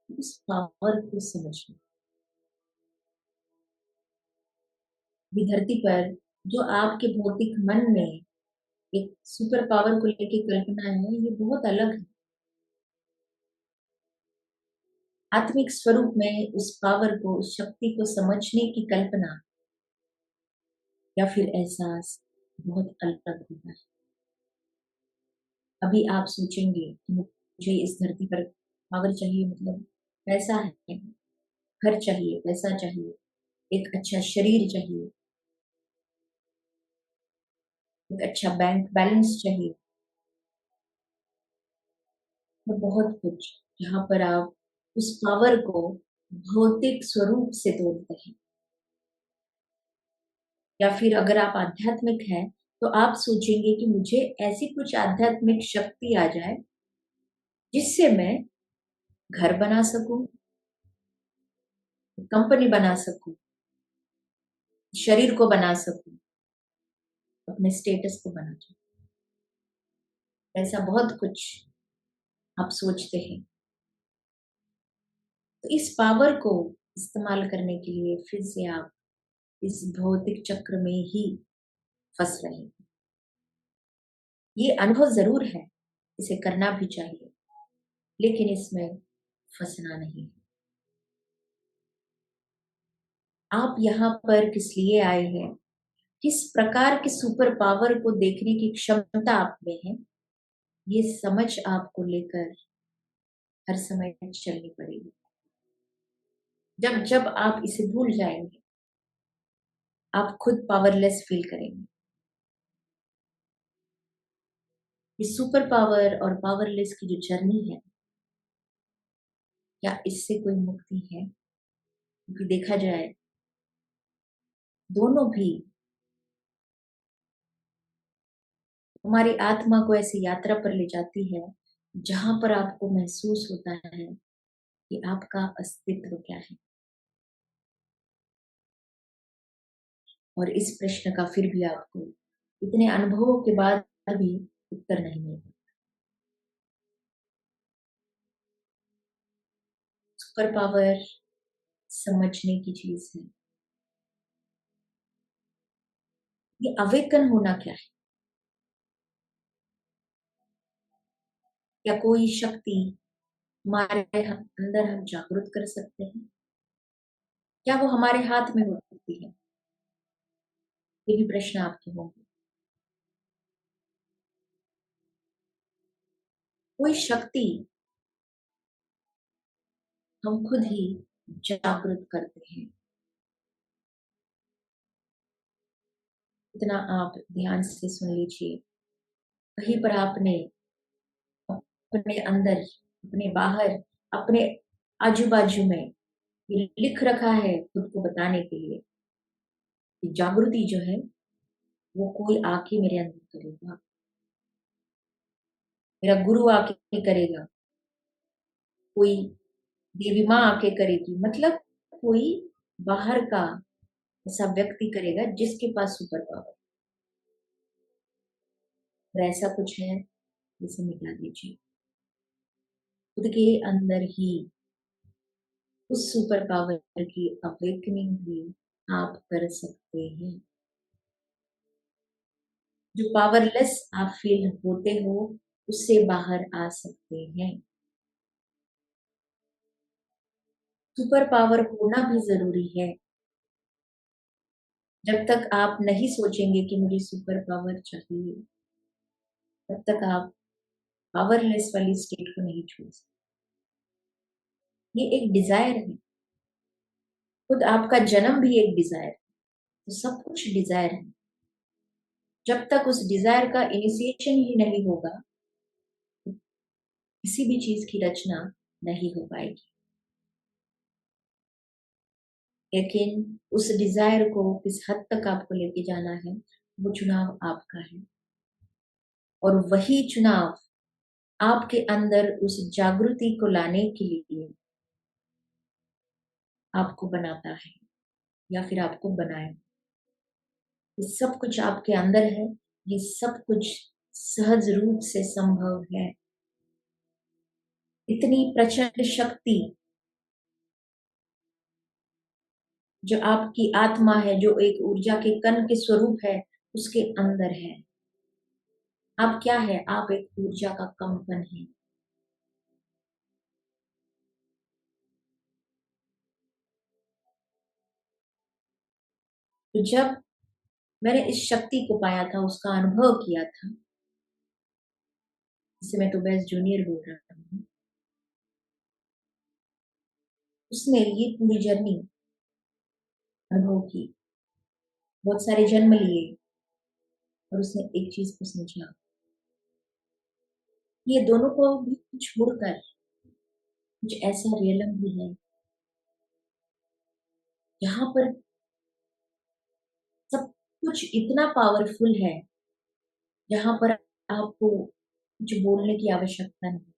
उस पावर को समझना। अभी धरती पर जो आपके भौतिक मन में एक सुपर पावर को लेके कल्पना है, ये बहुत अलग है। आत्मिक स्वरूप में उस पावर को, उस शक्ति को समझने की कल्पना या फिर एहसास बहुत अलग होता है। अभी आप सोचेंगे कि मुझे इस धरती पर पावर चाहिए, मतलब पैसा है, घर चाहिए, पैसा चाहिए, एक अच्छा शरीर चाहिए, एक अच्छा बैंक बैलेंस चाहिए, और बहुत कुछ, जहाँ पर आप उस पावर को भौतिक स्वरूप से तोड़ते हैं। या फिर अगर आप आध्यात्मिक हैं तो आप सोचेंगे कि मुझे ऐसी कुछ आध्यात्मिक शक्ति आ जाए जिससे मैं घर बना सकूं, कंपनी बना सकूं, शरीर को बना सकूं, अपने स्टेटस को बना सकूं। ऐसा बहुत कुछ आप सोचते हैं। तो इस पावर को इस्तेमाल करने के लिए फिर से आप इस भौतिक चक्र में ही फंस रहे हैं। ये अनुभव जरूर है, इसे करना भी चाहिए, लेकिन इसमें फंसना नहीं है। आप यहाँ पर किस लिए आए हैं, किस प्रकार के सुपर पावर को देखने की क्षमता आप में है, ये समझ आपको लेकर हर समय चलनी पड़ेगी। जब जब आप इसे भूल जाएंगे, आप खुद पावरलेस फील करेंगे। ये सुपर पावर और पावरलेस की जो जर्नी है, क्या इससे कोई मुक्ति है? क्योंकि देखा जाए, दोनों भी हमारी आत्मा को ऐसी यात्रा पर ले जाती है जहां पर आपको महसूस होता है कि आपका अस्तित्व क्या है। और इस प्रश्न का फिर भी आपको इतने अनुभवों के बाद भी उत्तर नहीं मिलता। सुपर पावर समझने की चीज है। ये अवेकन होना क्या है? क्या कोई शक्ति हमारे अंदर हम जागृत कर सकते हैं? क्या वो हमारे हाथ में हो सकती है? ये भी प्रश्न आपके होंगे। कोई शक्ति हम खुद ही जागृत करते हैं। इतना आप ध्यान से सुन लीजिए। कहीं पर आपने अपने अंदर, अपने बाहर, अपने आजू बाजू में ये लिख रखा है खुद को बताने के लिए कि जागृति जो है वो कोई आके मेरे अंदर करेगा, मेरा गुरु आके करेगा, कोई देवी माँ आके करेगी, मतलब कोई बाहर का ऐसा व्यक्ति करेगा जिसके पास सुपर पावर। और ऐसा कुछ है जिसे मिटा दीजिए। खुद के अंदर ही उस सुपर पावर की अवेकनिंग भी आप कर सकते हैं। जो पावरलेस आप फील होते हो, उससे बाहर आ सकते हैं। सुपर पावर होना भी जरूरी है। जब तक आप नहीं सोचेंगे कि मुझे सुपर पावर चाहिए, तब तक आप पावरलेस वाली स्टेट को नहीं छोड़ सकते। ये एक डिजायर है। खुद आपका जन्म भी एक डिजायर है। तो सब कुछ डिजायर है। जब तक उस डिजायर का इनिशिएशन ही नहीं होगा, किसी भी चीज की रचना नहीं हो पाएगी। लेकिन उस डिजायर को किस हद तक आपको लेके जाना है, वो चुनाव आपका है। और वही चुनाव आपके अंदर उस जागृति को लाने के लिए आपको बनाता है या फिर आपको बनाए। ये सब कुछ आपके अंदर है। ये सब कुछ सहज रूप से संभव है। इतनी प्रचंड शक्ति जो आपकी आत्मा है, जो एक ऊर्जा के कण के स्वरूप है, उसके अंदर है। आप क्या है? आप एक ऊर्जा का कंपन है। तो जब मैंने इस शक्ति को पाया था, उसका अनुभव किया था, जिसे मैं तो बेस्ट जूनियर बोल रहा हूँ, उसने ये पूरी जर्नी अनुभव की, बहुत सारे जन्म लिए, और उसने एक चीज को समझा। ये दोनों को भी छोड़कर कुछ ऐसा रियलम भी है जहां पर सब कुछ इतना पावरफुल है, जहां पर आपको कुछ बोलने की आवश्यकता नहीं,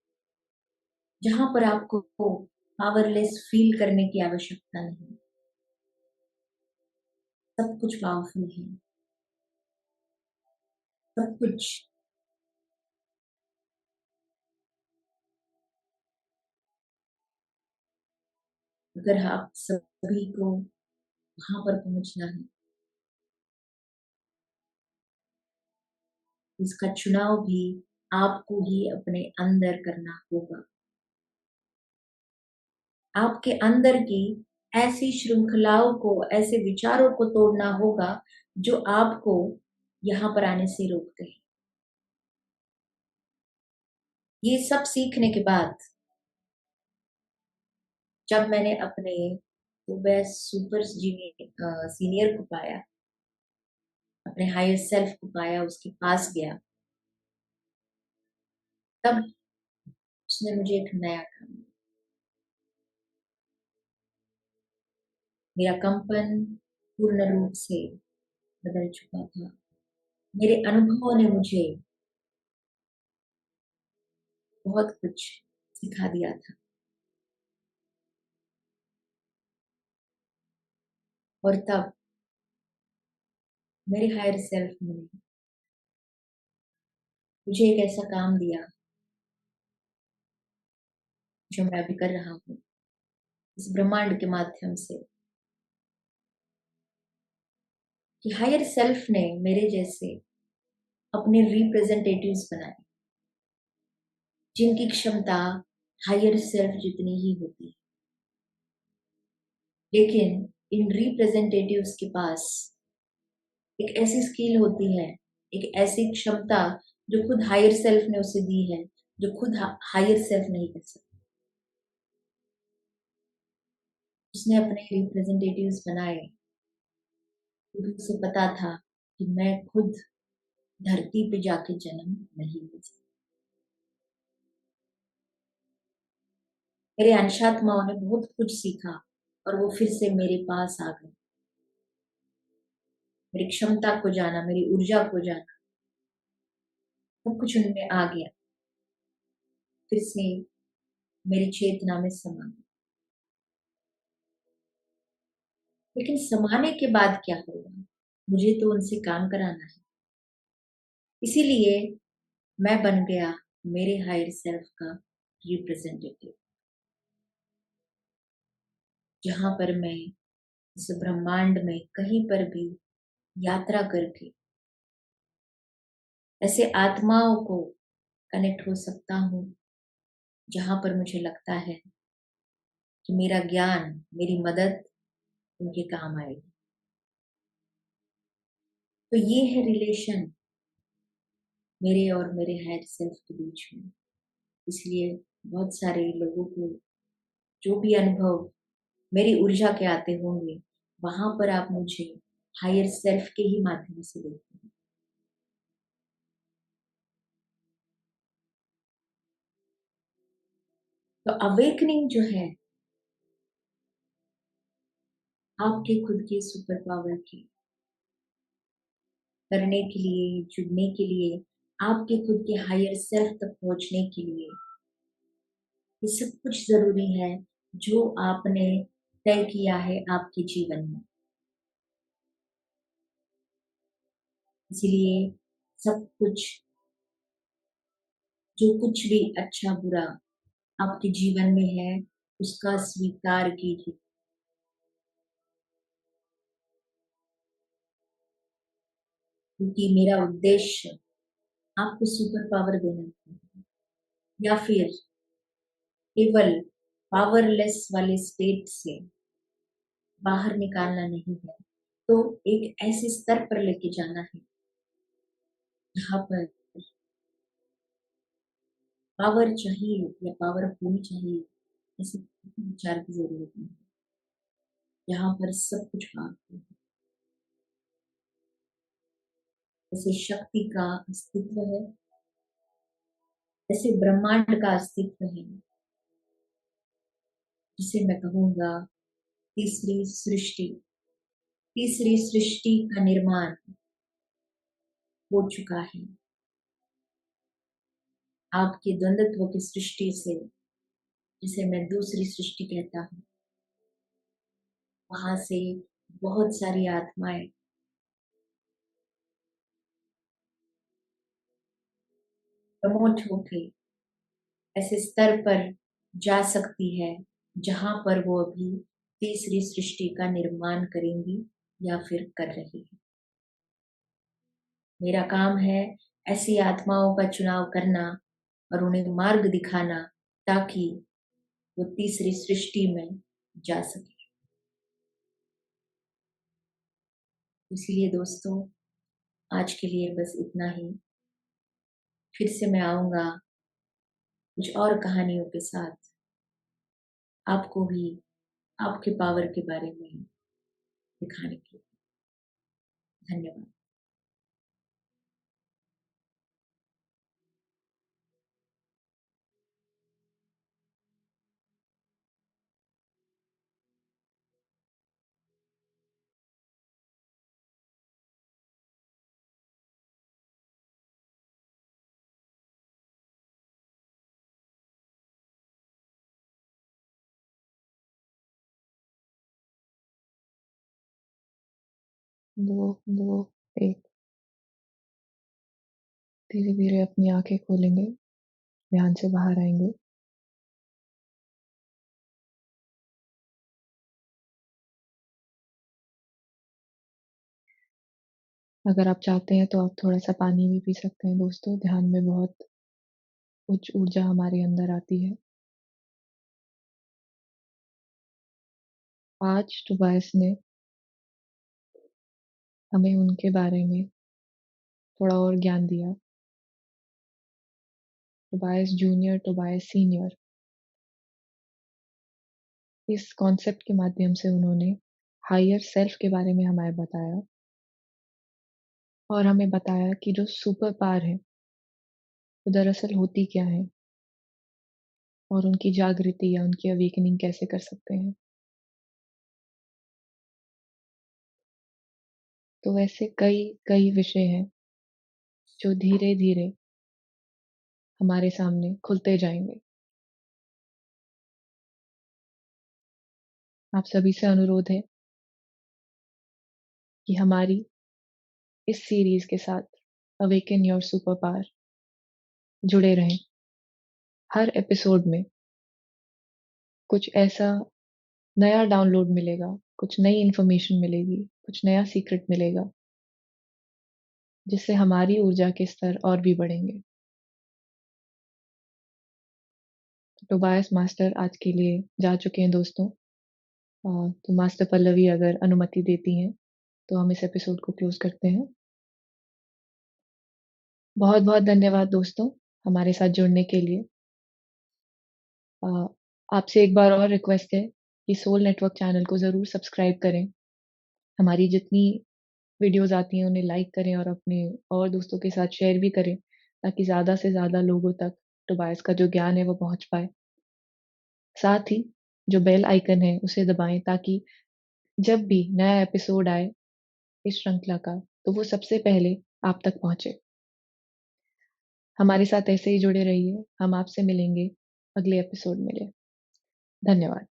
जहां पर आपको पावरलेस फील करने की आवश्यकता नहीं। सब कुछ पावरफुल है। सब कुछ। अगर आप सभी को वहां पर पहुंचना है, इसका चुनाव भी आपको ही अपने अंदर करना होगा। आपके अंदर की ऐसी श्रृंखलाओं को, ऐसे विचारों को तोड़ना होगा जो आपको यहाँ पर आने से रोकते हैं। ये सब सीखने के बाद जब मैंने अपने बेस्ट सुपर सीनियर को पाया, अपने हायर सेल्फ को पाया, उसके पास गया, तब उसने मुझे एक नया काम दिया। मेरा कंपन पूर्ण रूप से बदल चुका था। मेरे अनुभवों ने मुझे बहुत कुछ सिखा दिया था। और तब मेरे हायर सेल्फ ने मुझे एक ऐसा काम दिया जो मैं अभी कर रहा हूँ इस ब्रह्मांड के माध्यम से, कि हायर सेल्फ ने मेरे जैसे अपने रिप्रेजेंटेटिव्स बनाए, जिनकी क्षमता हायर सेल्फ जितनी ही होती है, लेकिन इन रिप्रेजेंटेटिव्स के पास एक ऐसी स्किल होती है, एक ऐसी क्षमता जो खुद हायर सेल्फ ने उसे दी है, जो खुद हायर सेल्फ नहीं कर सकता। उसने अपने रिप्रेजेंटेटिव्स बनाए क्योंकि उसे पता था कि मैं खुद धरती पे जाके जन्म नहीं ले सकती। मेरे अंशात्माओं ने बहुत कुछ सीखा और वो फिर से मेरे पास आ गए। मेरी क्षमता को जाना, मेरी ऊर्जा को जाना, सब कुछ उनमें आ गया, फिर से मेरी चेतना में समा गया। लेकिन समाने के बाद क्या होगा? मुझे तो उनसे काम कराना है। इसीलिए मैं बन गया मेरे हायर सेल्फ का रिप्रेजेंटेटिव, जहां पर मैं इस ब्रह्मांड में कहीं पर भी यात्रा करके ऐसे आत्माओं को कनेक्ट हो सकता हूँ जहां पर मुझे लगता है कि मेरा ज्ञान, मेरी मदद उनके काम आएगी। तो ये है रिलेशन मेरे और मेरे हायर सेल्फ के बीच में। इसलिए बहुत सारे लोगों को जो भी अनुभव मेरी ऊर्जा के आते होंगे, वहां पर आप मुझे हायर सेल्फ के ही माध्यम से देखते हैं। तो अवेकनिंग जो है आपके खुद के सुपर पावर की करने के लिए, जुड़ने के लिए, आपके खुद के हायर सेल्फ तक पहुंचने के लिए, ये सब कुछ जरूरी है जो आपने तय किया है आपके जीवन में। इसलिए सब कुछ, जो कुछ भी अच्छा बुरा आपके जीवन में है, उसका स्वीकार कीजिए। क्योंकि मेरा उद्देश्य आपको सुपर पावर देना है, या फिर केवल पावरलेस वाले स्टेट से बाहर निकालना नहीं है, तो एक ऐसे स्तर पर लेके जाना है जहाँ पर पावर चाहिए या पावर होनी चाहिए, ऐसे विचार की जरूरत नहीं। यहाँ पर सब कुछ पावरफुल है। जैसे शक्ति का अस्तित्व है, ऐसे ब्रह्मांड का अस्तित्व है, जिसे मैं कहूंगा तीसरी सृष्टि। तीसरी सृष्टि का निर्माण हो चुका है। आपके द्वंद्वत्व की सृष्टि से, जिसे मैं दूसरी सृष्टि कहता हूँ, वहां से बहुत सारी आत्माएं प्रमोट होके ऐसे स्तर पर जा सकती है जहां पर वो अभी तीसरी सृष्टि का निर्माण करेंगी या फिर कर रही है। मेरा काम है ऐसी आत्माओं का चुनाव करना और उन्हें मार्ग दिखाना, ताकि वो तीसरी सृष्टि में जा सके। इसीलिए दोस्तों, आज के लिए बस इतना ही। फिर से मैं आऊंगा कुछ और कहानियों के साथ, आपको भी आपके पावर के बारे में दिखाने के लिए। धन्यवाद। दो, दो, एक। धीरे धीरे अपनी आंखें खोलेंगे, ध्यान से बाहर आएंगे। अगर आप चाहते हैं तो आप थोड़ा सा पानी भी पी सकते हैं दोस्तों। ध्यान में बहुत उच्च ऊर्जा हमारे अंदर आती है। आज टोबायस ने हमें उनके बारे में थोड़ा और ज्ञान दिया। टोबायस जूनियर, टोबायस सीनियर, इस कॉन्सेप्ट के माध्यम से उन्होंने हायर सेल्फ के बारे में हमें बताया, और हमें बताया कि जो सुपर पावर है वो दरअसल होती क्या है, और उनकी जागृति या उनकी अवेकनिंग कैसे कर सकते हैं। तो ऐसे कई कई विषय हैं जो धीरे धीरे हमारे सामने खुलते जाएंगे। आप सभी से अनुरोध है कि हमारी इस सीरीज के साथ अवेकन योर सुपर पावर जुड़े रहें। हर एपिसोड में कुछ ऐसा नया डाउनलोड मिलेगा, कुछ नई इंफॉर्मेशन मिलेगी, कुछ नया सीक्रेट मिलेगा, जिससे हमारी ऊर्जा के स्तर और भी बढ़ेंगे। टोबायस मास्टर आज के लिए जा चुके हैं दोस्तों। तो मास्टर पल्लवी अगर अनुमति देती हैं तो हम इस एपिसोड को क्लोज करते हैं। बहुत बहुत धन्यवाद दोस्तों हमारे साथ जुड़ने के लिए। अ, आपसे एक बार और रिक्वेस्ट है कि सोल नेटवर्क चैनल को ज़रूर सब्सक्राइब करें। हमारी जितनी वीडियोस आती हैं उन्हें लाइक करें और अपने और दोस्तों के साथ शेयर भी करें, ताकि ज़्यादा से ज़्यादा लोगों तक टोबायस का जो ज्ञान है वो पहुंच पाए। साथ ही जो बेल आइकन है उसे दबाएं, ताकि जब भी नया एपिसोड आए इस श्रृंखला का तो वो सबसे पहले आप तक पहुंचे। हमारे साथ ऐसे ही जुड़े रहिए। हम आपसे मिलेंगे अगले एपिसोड में। धन्यवाद।